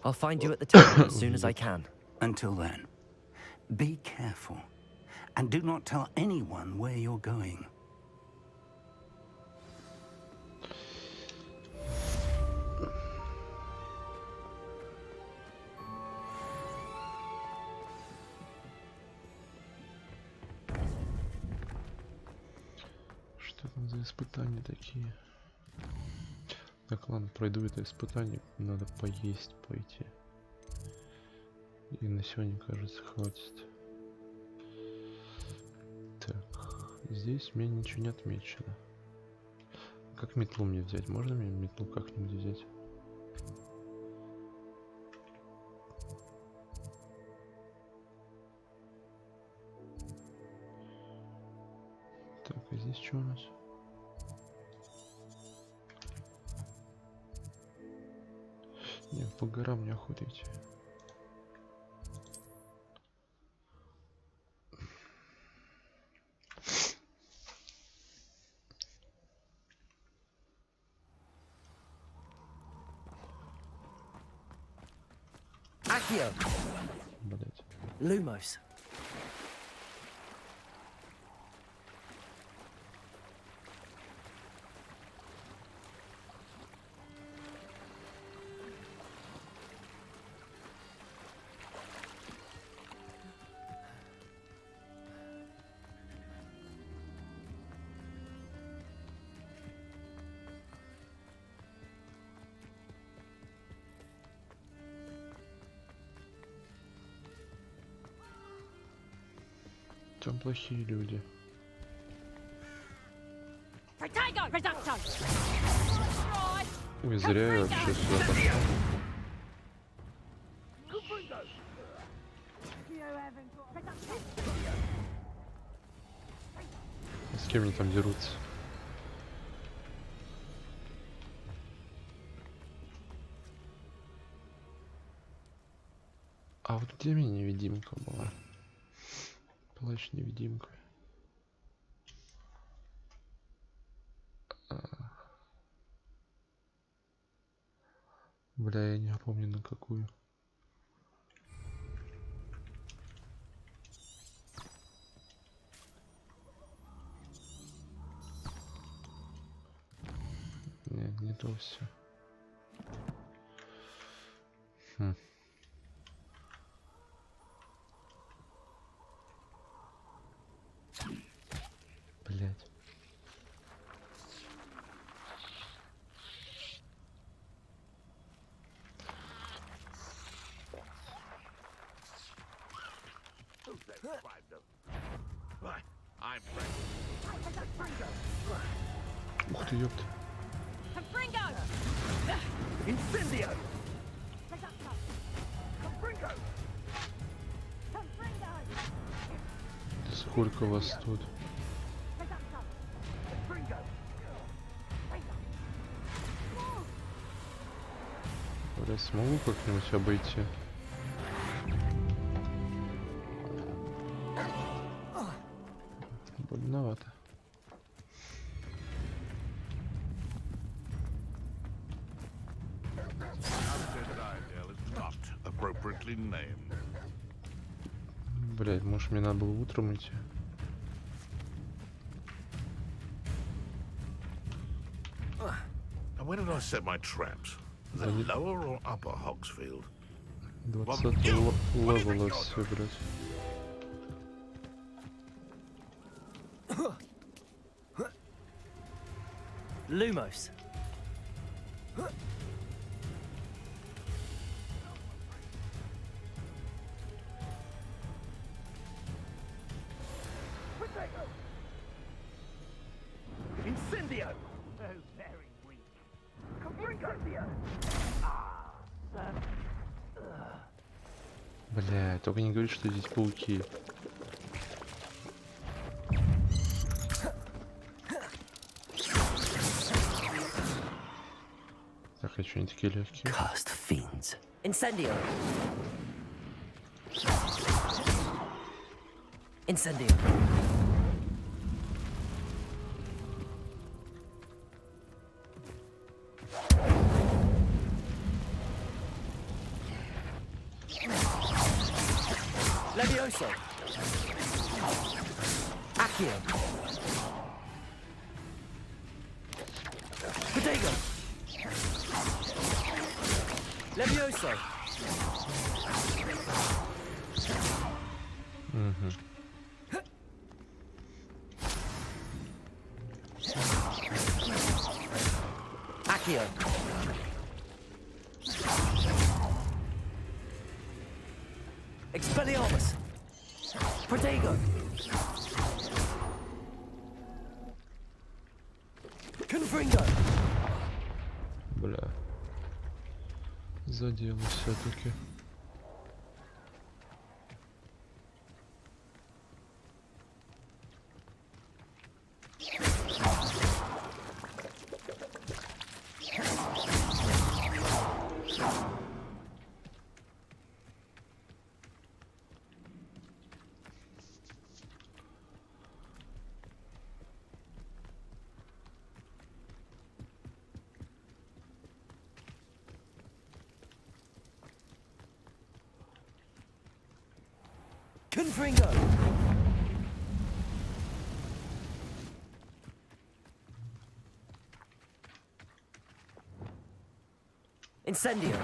I'll find you at the tower as soon as I can. Until then, be careful, and do not tell anyone where you're going. Что там за испытания такие? Так, ладно, пройду это испытание. Надо поесть пойти. И на сегодня, кажется, хватит. Так, здесь у меня ничего не отмечено. Как метлу мне взять? Можно мне метлу как-нибудь взять? Так, а здесь что у нас? Не, по горам не охотите. Accio! Блять. Lumos. Там плохие люди. Ой, зря я вообще сюда пошел. С кем они там дерутся? А вот где меня невидимка была? Плащ-невидимка. Бля, я не помню на какую. Нет, не то все. Блять. Ух ты, ёпта. Сколько вас тут? Я смогу как-нибудь обойти? Больновато. Блять, может мне надо было утром идти? Where did I set my traps? The lower or upper Hogsfield? 20 левела все, блять. Lumos. Incendio! Oh, very weak. Incendio! Бля, только не говори, что здесь пауки. Так, а что они такие легкие? Cursed fiends. Incendio. Incendio. Levioso. Accio. Bodega. Levioso. Accio. Expelliarmus. Protego. Confringo. Бля. Задело все-таки. Confringo. Incendio.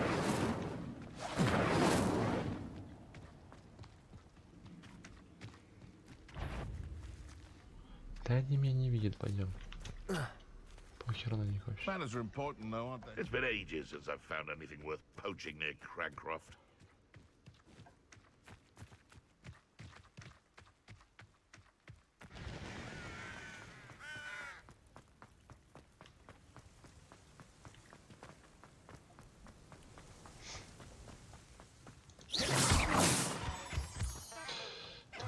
Да они меня не видят, пойдем. Похер на них вообще. Manners are important, though, aren't they? It's been ages since I've found anything worth poaching near Cragcroft.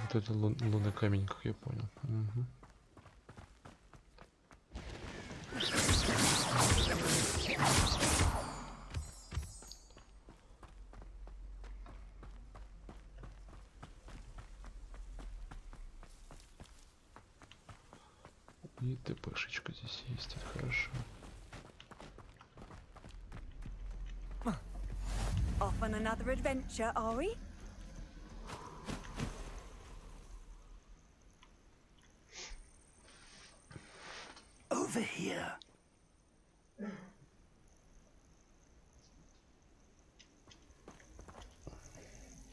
Вот это лунный камень, как я понял. Угу. И ТПшечка здесь есть, это хорошо. Off on another adventure, are we? Over here.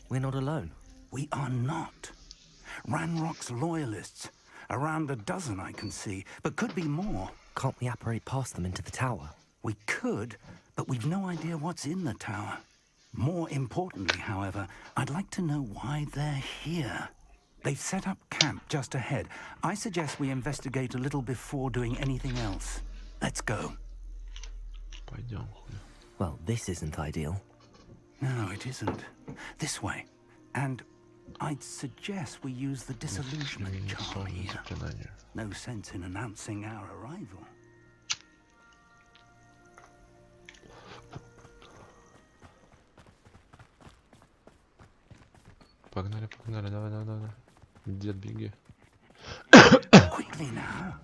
We're not alone. We are not. Ranrock's loyalists. Around a dozen I can see, but could be more. Can't we apparate past them into the tower? We could, but we've no idea what's in the tower. More importantly, however, I'd like to know why they're here. They've set up camp just ahead. I suggest we investigate a little before doing anything else. Let's go. Пойдем. Well, this isn't ideal. No, it isn't. This way. And I'd suggest we use the disillusionment charm here. No sense in announcing our arrival. Погнали, погнали, давай, давай, давай. Дед, беги. Quickly now.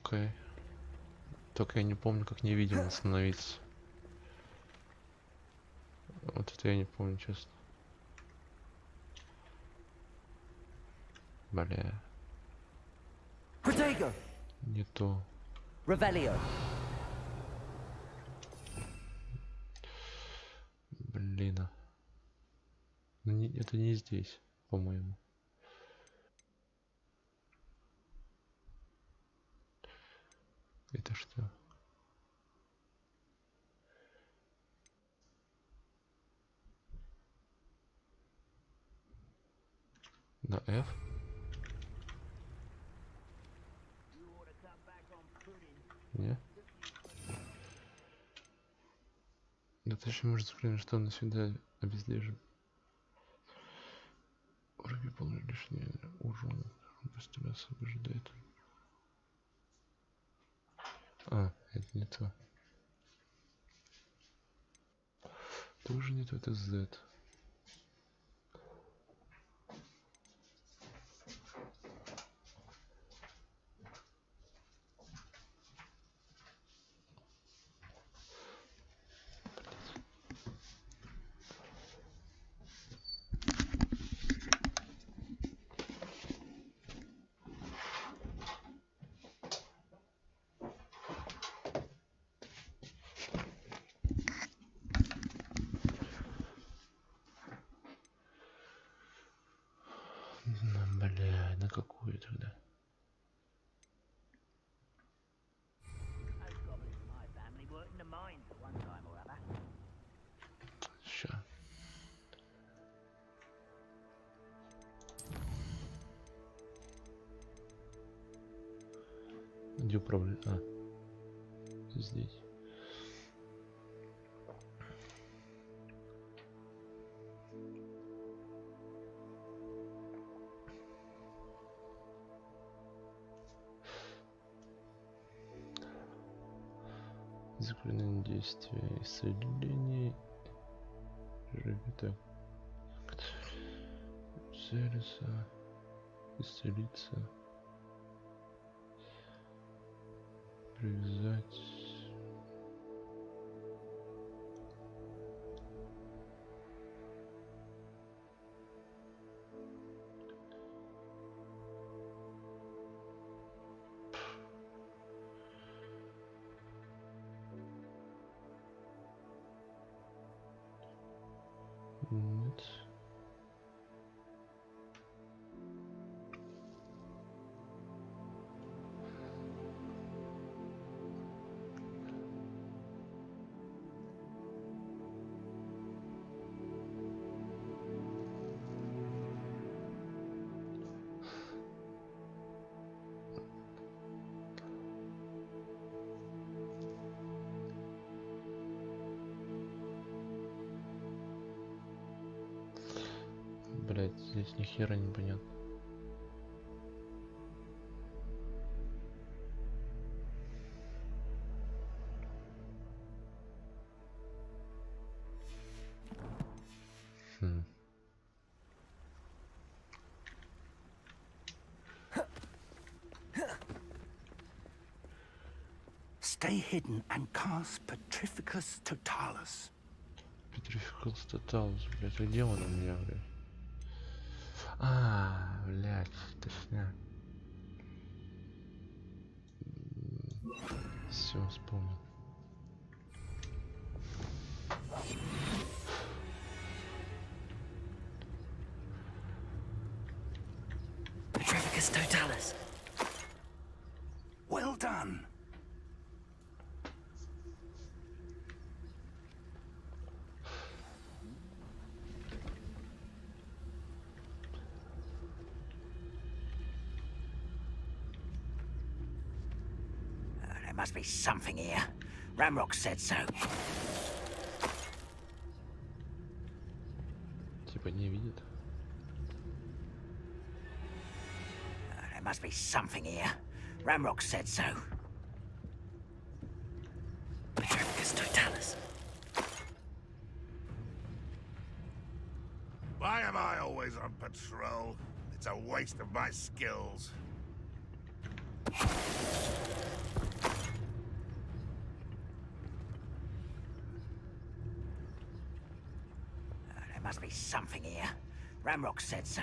Окей. Только я не помню, как невидимо остановиться. Вот это я не помню, честно. Бля. Protego. Не то. Revelio. Блин. Это не здесь, по-моему. Это что? На F? Не? Да точно может сказать, что он всегда обездвижен. Враги получили лишний урон. Быстро освобождает. А, это не то. Тоже не то, это Z. Бля, на какую тогда? Ща. Где управлять? А, здесь. Заклинание действия, исцеление, так, целиться, исцелиться, привязать, нет. Блять, здесь ни хера не понятно. Stay hidden and cast Petrificus Totalus. Petrificus Totalus, блять, а где он у меня, блять? А, блять, точно. Все, вспомнил. Petrificus totalis. Well done. There must be something here. Ramrock said so. Типа не видит. There must be something here. Ramrock said so. Petrificus totalis. Why am I always on patrol? It's a waste of my skills. There must be something here. Ramrock said so.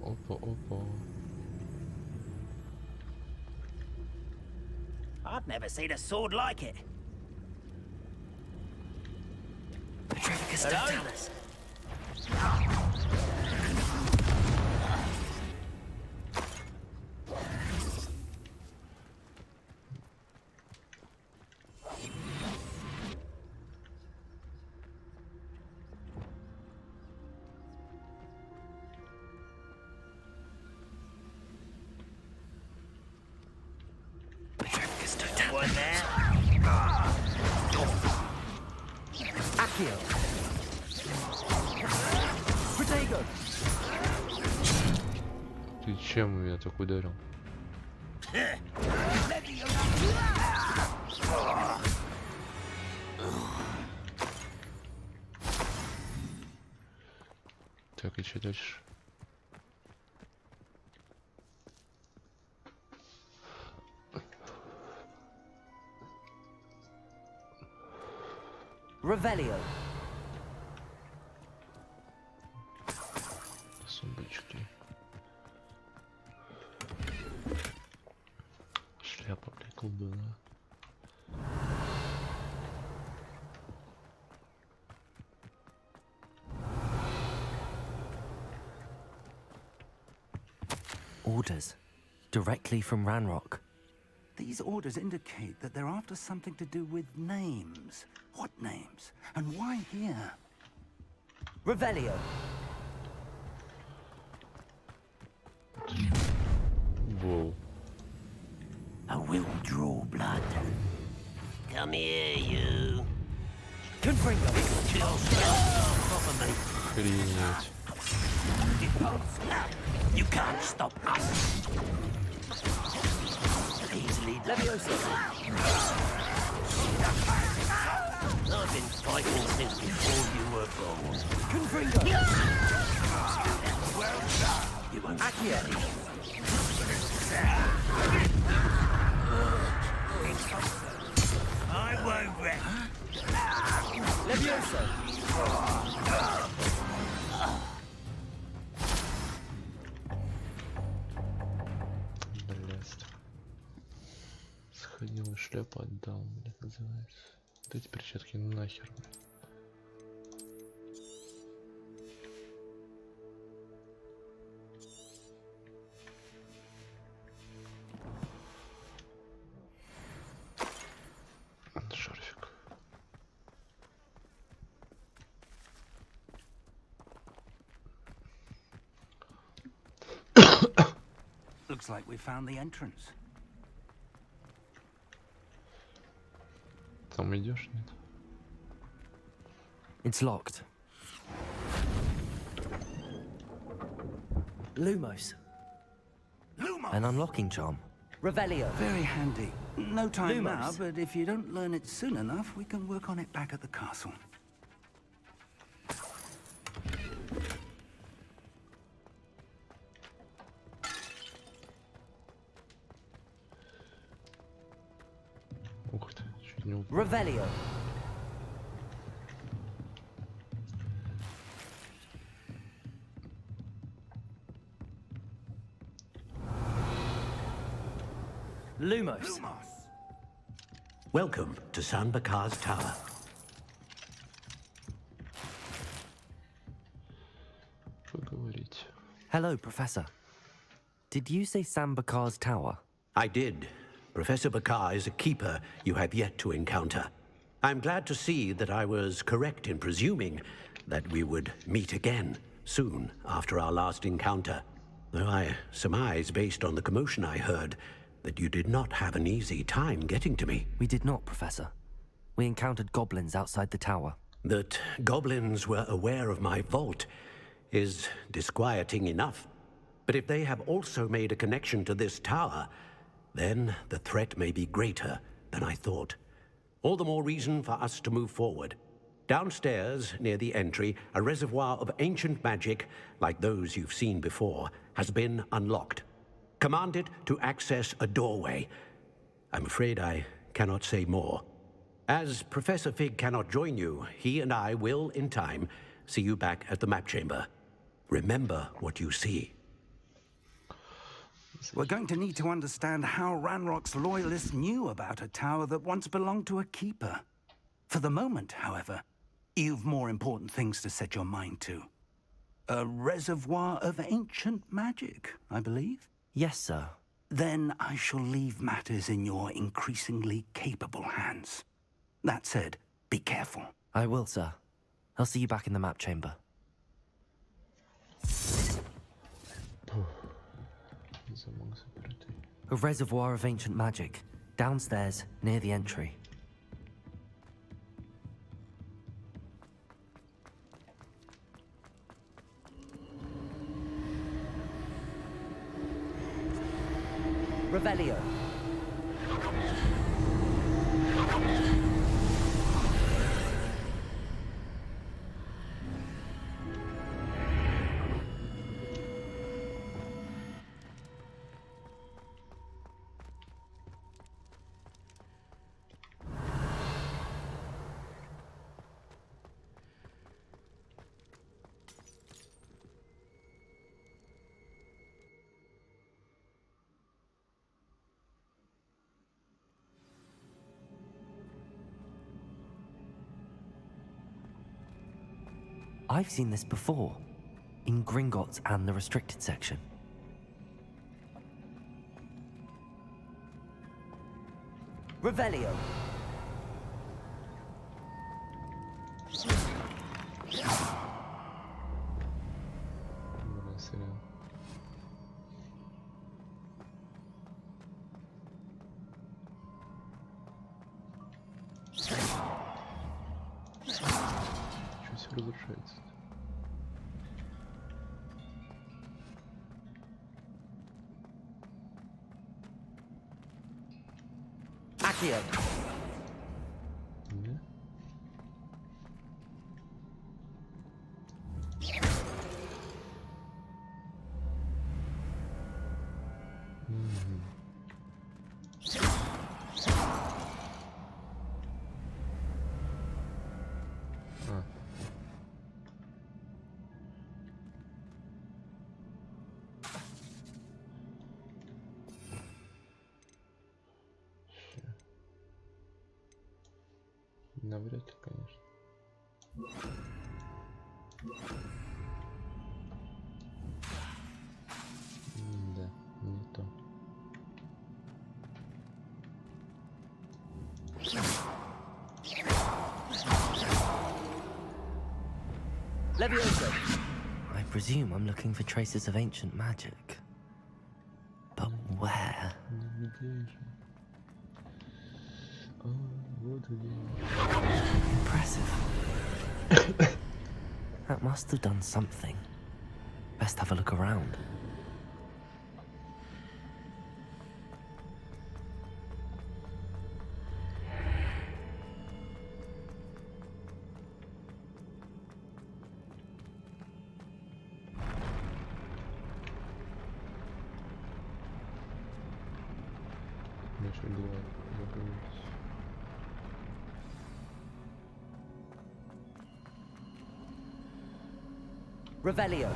Опа, опа. I've never seen a sword like it. Petrificus totalis. Petrificus totalis. One there. Accio. Protego. Ты чем меня так ударил? Так, и что дальше? Revelio. Сундучки. Шляпа для колдуна. Orders. Directly from Ranrock. These orders indicate that they're after something to do with names. What names? And why here? Revelio. Whoa. I will draw blood. Come here, you. Confringo. Охренеть. You can't stop us. Easily Leviosa. I've been fighting since before you were born. Confringo. Well done. You won't Accio. I won't rest. Leviosa. Блядь. Сходил, шляпу отдал, блядь, называется. Вот эти перчатки нахер, блядь. Шарфик. Looks like we found the entrance. Там идешь, нет? It's locked. Lumos. An unlocking charm. Revelio. Very handy. No time now, Lumos. but if you don't learn it soon enough, we can work on it back at the castle. Ух ты, чуть не упал. Revelio. Lumos. Welcome to San Bakar's Tower. Hello, Professor. Did you say Sam Bakar's tower? I did. Professor Bakar is a keeper you have yet to encounter. I'm glad to see that I was correct in presuming that we would meet again soon after our last encounter. Though I surmise, based on the commotion I heard, that you did not have an easy time getting to me. We did not, Professor. We encountered goblins outside the tower. That goblins were aware of my vault is disquieting enough. But if they have also made a connection to this tower, then the threat may be greater than I thought. All the more reason for us to move forward. Downstairs, near the entry, a reservoir of ancient magic, like those you've seen before, has been unlocked. Command it to access a doorway. I'm afraid I cannot say more. As Professor Fig cannot join you, he and I will, in time, see you back at the map chamber. Remember what you see. We're going to need to understand how Ranrock's loyalists knew about a tower that once belonged to a keeper. For the moment, however, you've more important things to set your mind to. A reservoir of ancient magic, I believe? Yes, sir. Then I shall leave matters in your increasingly capable hands. That said, be careful. I will, sir. I'll see you back in the map chamber. A reservoir of ancient magic, downstairs, near the entry. Revelio. I've seen this before, in Gringotts and the restricted section. Revelio. Разрушается. Accio. Навряд ли, конечно. Да, не то. Levioso. I presume I'm looking for traces of ancient magic. But where? Impressive. That must have done something. Best have a look around. Revelio.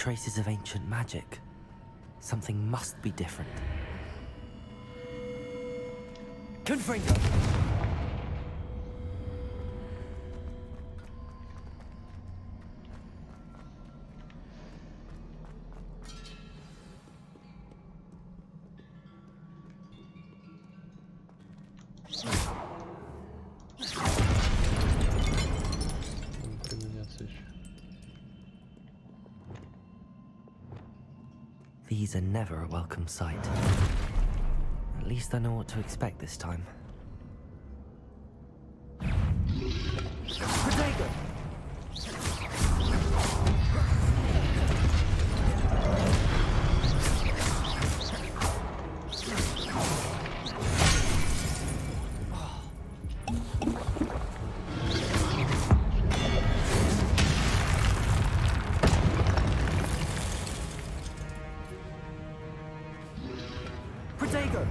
traces of ancient magic. Something must be different. Confringo! These are never a welcome sight. At least I know what to expect this time. Protego!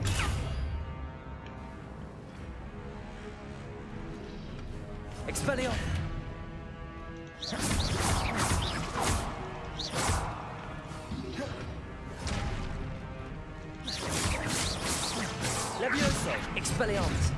Expelliarmus! Levioso! Expelliarmus!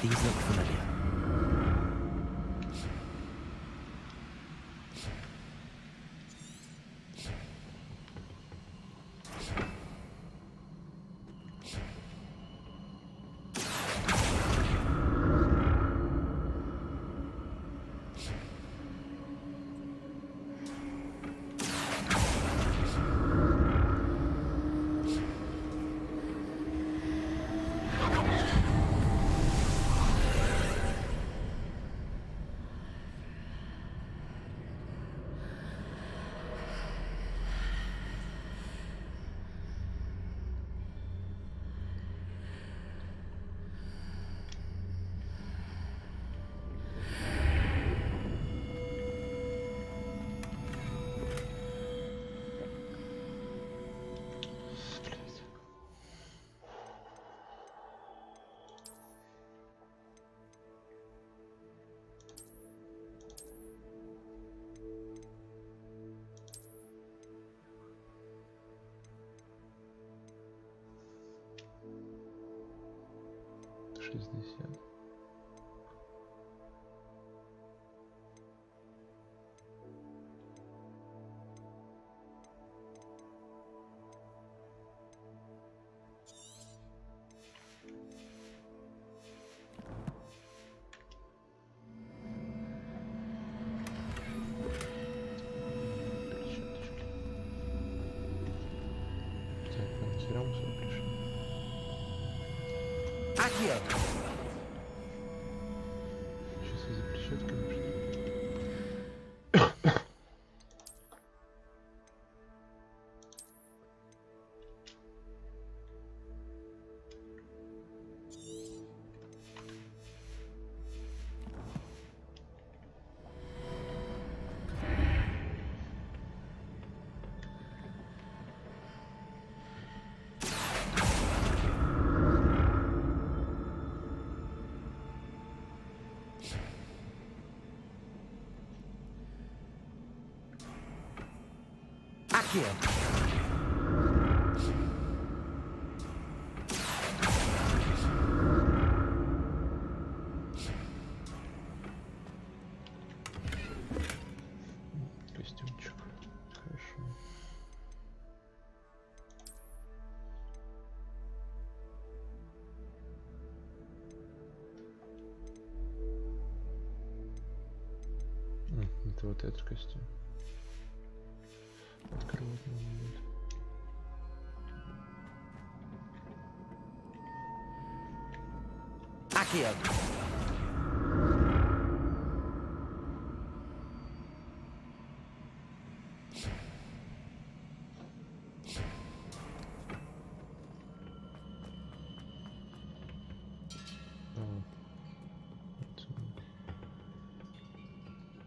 These look familiar. Accio! Сейчас я запрещу, конечно. Accio! Костюмчик. Хорошо. Это вот этот костюм. Открывать надо будет. Accio!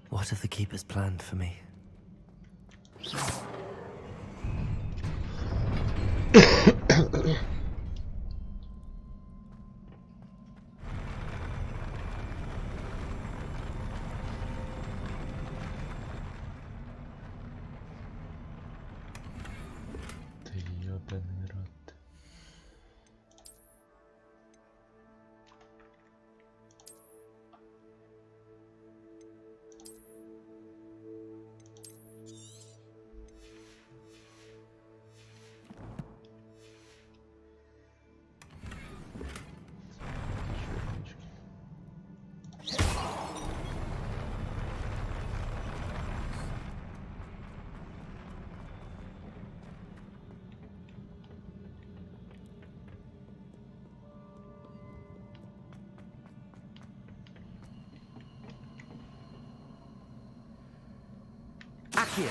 What have the keepers planned for me? Ты ёбаный рот. Accio.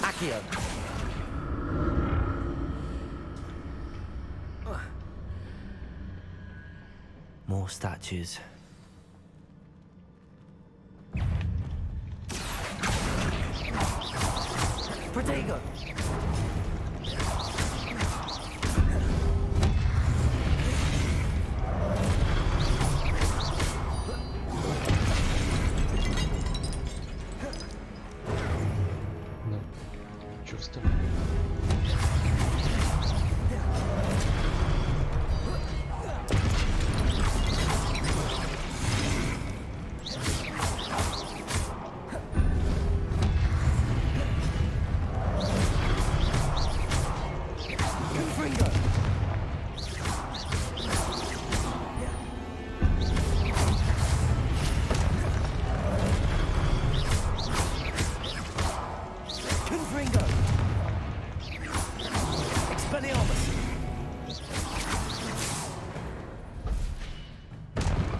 Accio. More statues. Protego. Чувство.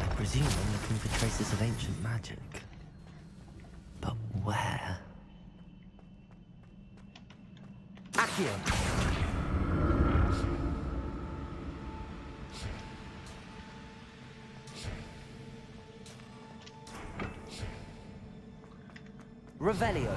I presume I'm looking for traces of ancient magic. But where? Accio! Revelio.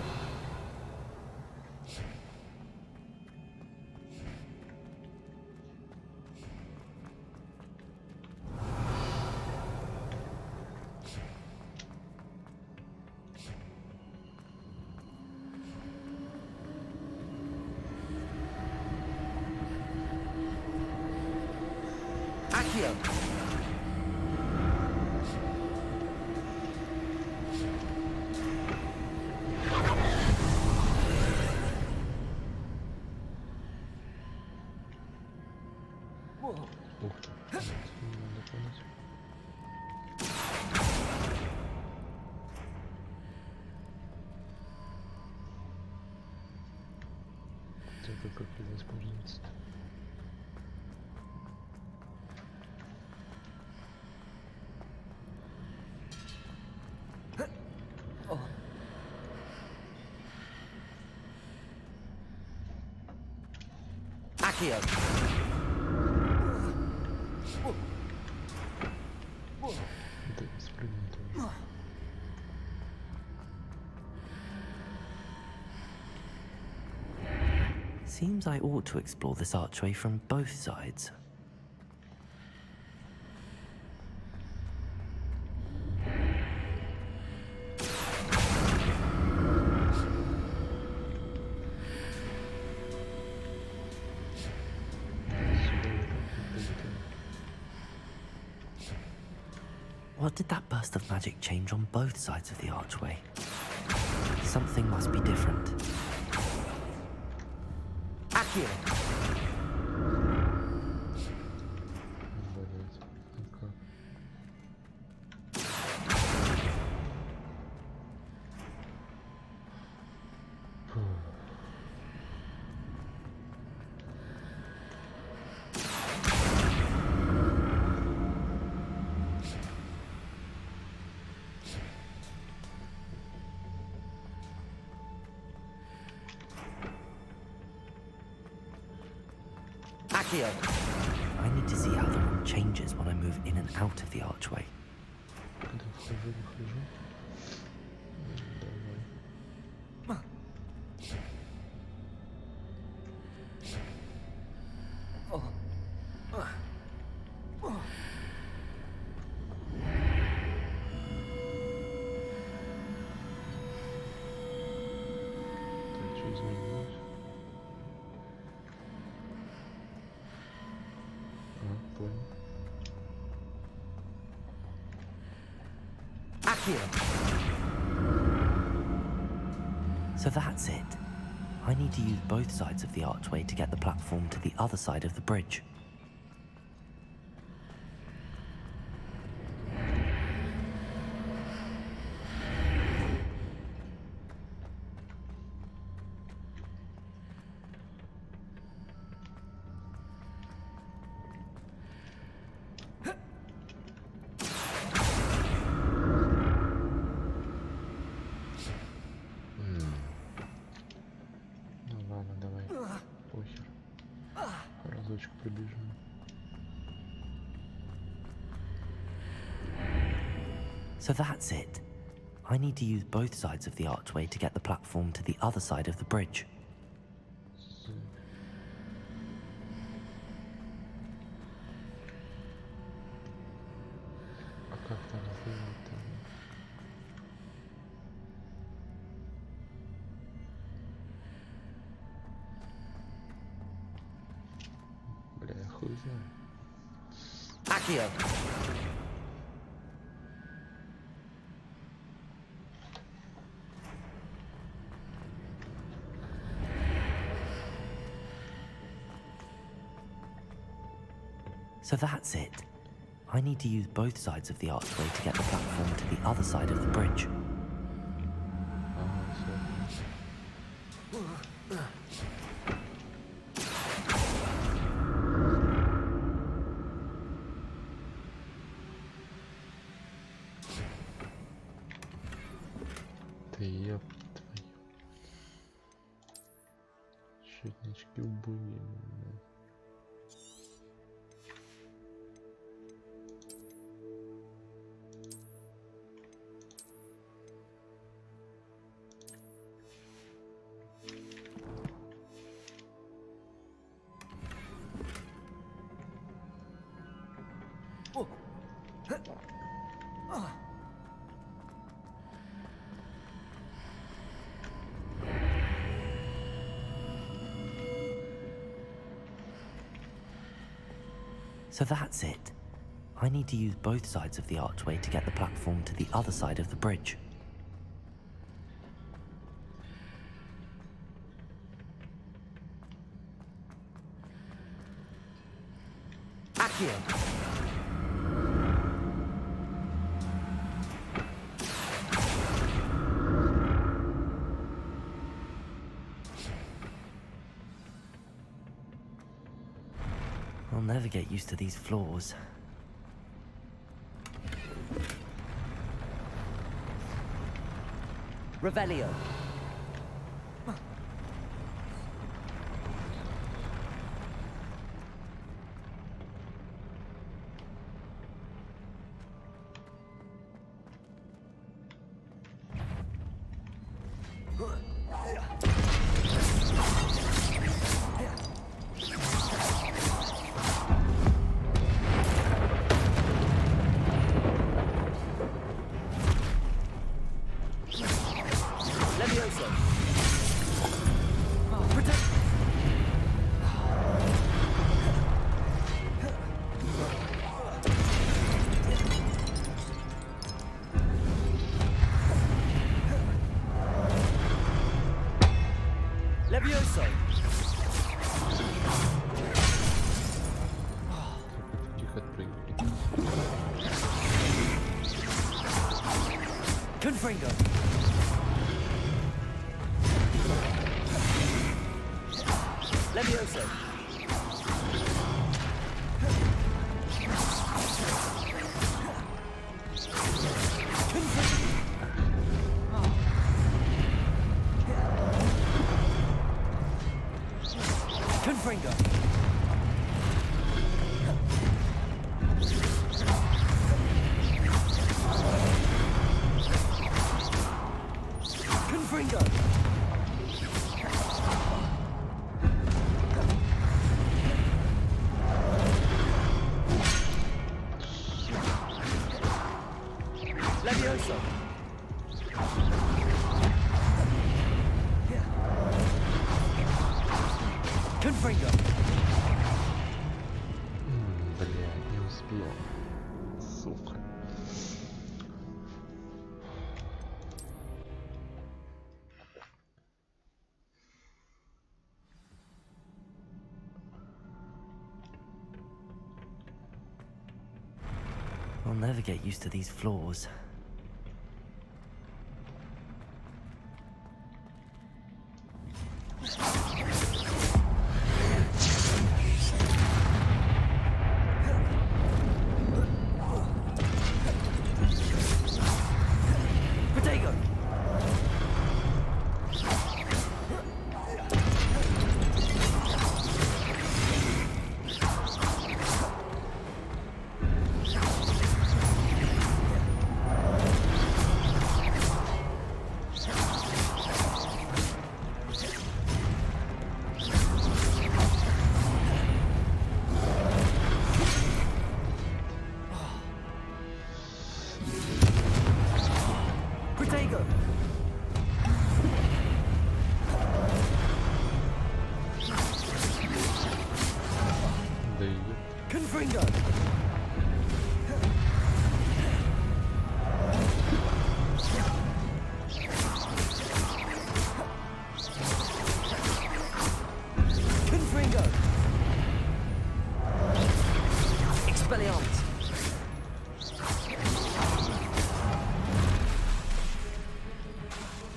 Accio. Ух ты. Надо понять. Только как это используется? Accio. Это спрыгнул тоже. Seems I ought to explore this archway from both sides. What did that burst of magic change on both sides of the archway? Something must be different. Accio! I need to see how the room changes when I move in and out of the archway. Когда вхожу, выхожу. Давай. Так, что изменилось? Понял. So that's it. I need to use both sides of the archway to get the platform to the other side of the bridge. So that's it. I need to use both sides of the archway to get the platform to the other side of the bridge. Бля, хуй знает. So that's it. I need to use both sides of the archway to get the platform to the other side of the bridge. Да ёб твою. Щетнички убогие. So that's it. I need to use both sides of the archway to get the platform to the other side of the bridge. I'll never get used to these floors. Revelio. Бля, не успел. Сука. I'll never get used to these floors.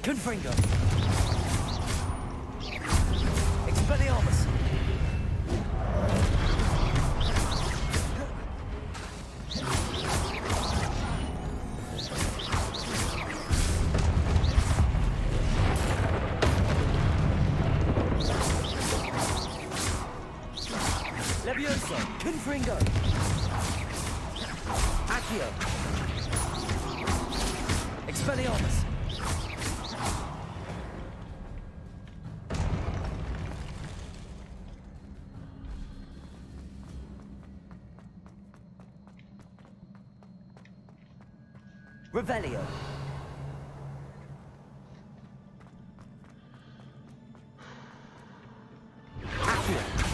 Confringo. Expelliarmus. Levioso. Confringo. Accio. Expelliarmus. Revelio. Accio.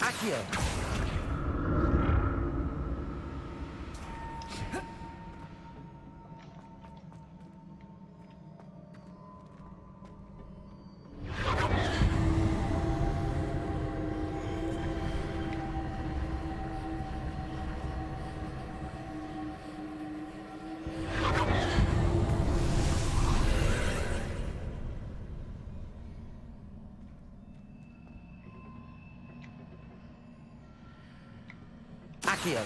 Accio. Accio.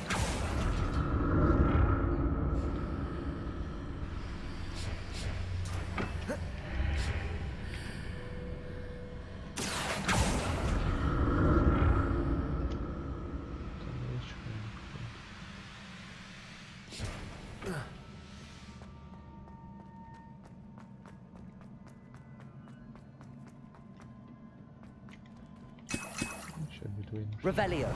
Revelio.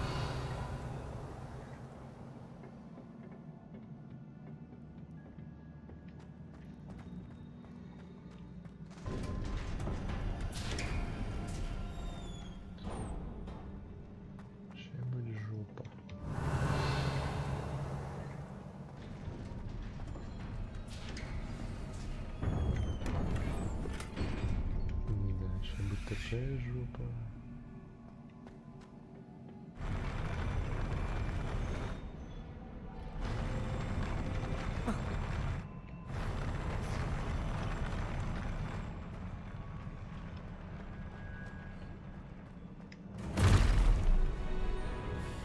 Такая жопа.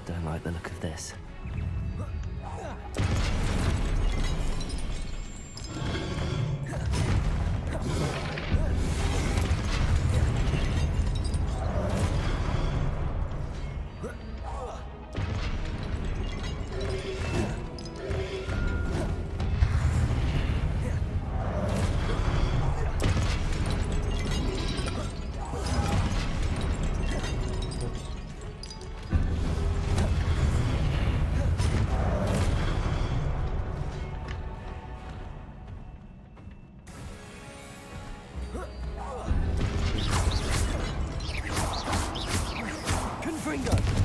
Don't like the look of this. Confringo.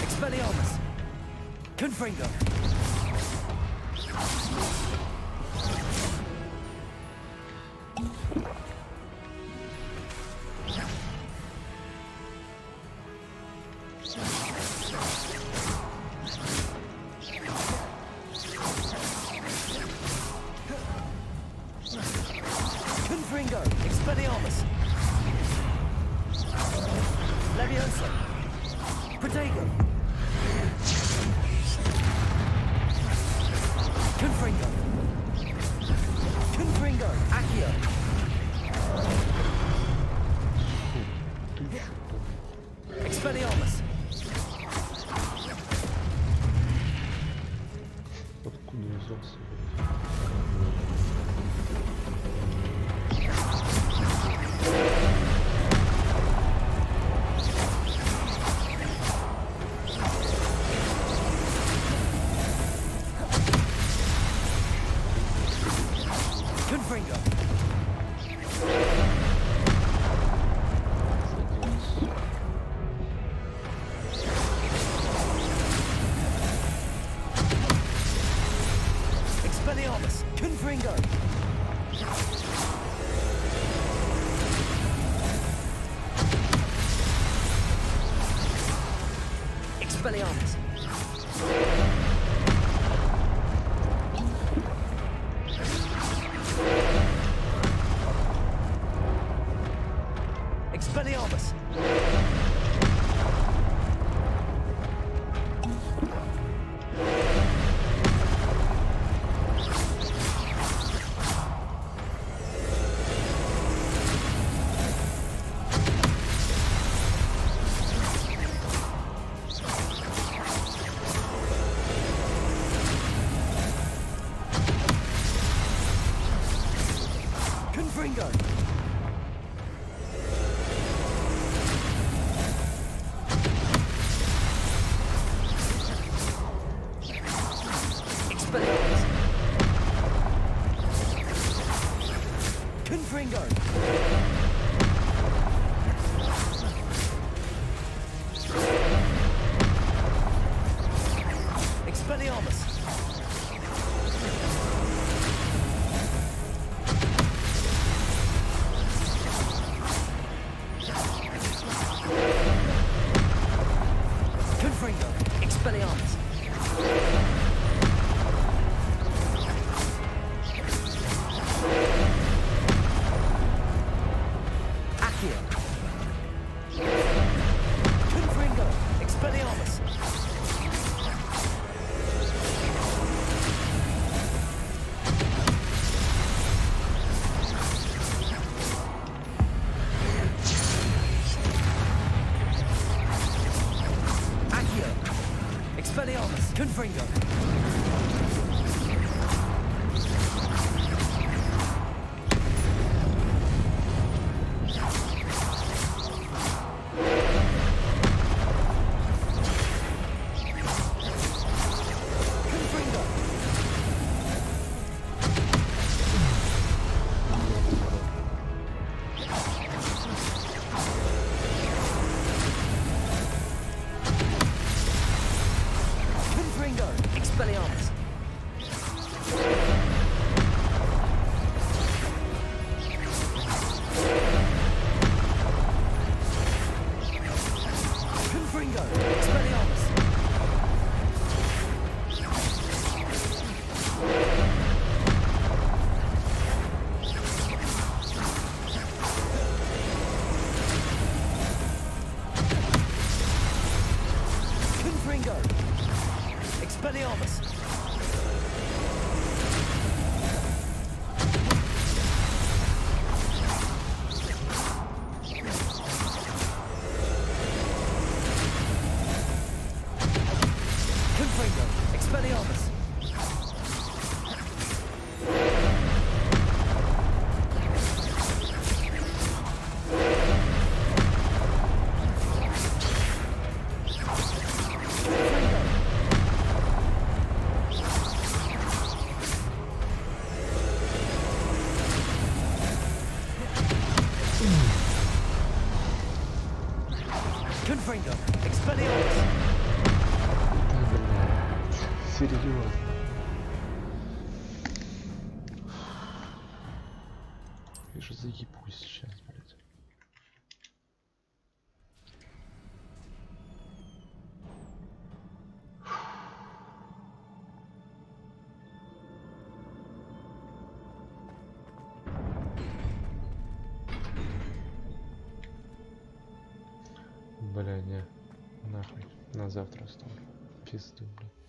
Expelliarmus. Confringo. Confringo. Expelliarmus. Leviosa. Protego. Confringo. Confringo. Accio. Expelliarmus. Откуда я взялся? Confringo. Expelliarmus. Confringo. Expelliarmus. Expelliarmus. Confringo. Expelliarmus. Confringo. Expelliarmus. Confringo. Expelliarmus. Accio. Confringo. Expelliarmus. Accio. Expelliarmus. Confringo. Confringo. Confringo. Expelliarmus. Confringo. Expelliarmus. Confringo. Expelliarmus. Confringo. Expelliarmus. Серьезно. Я же заебусь сейчас, блядь. Бля, не. Нахуй. На завтра оставлю. Пизду, блядь.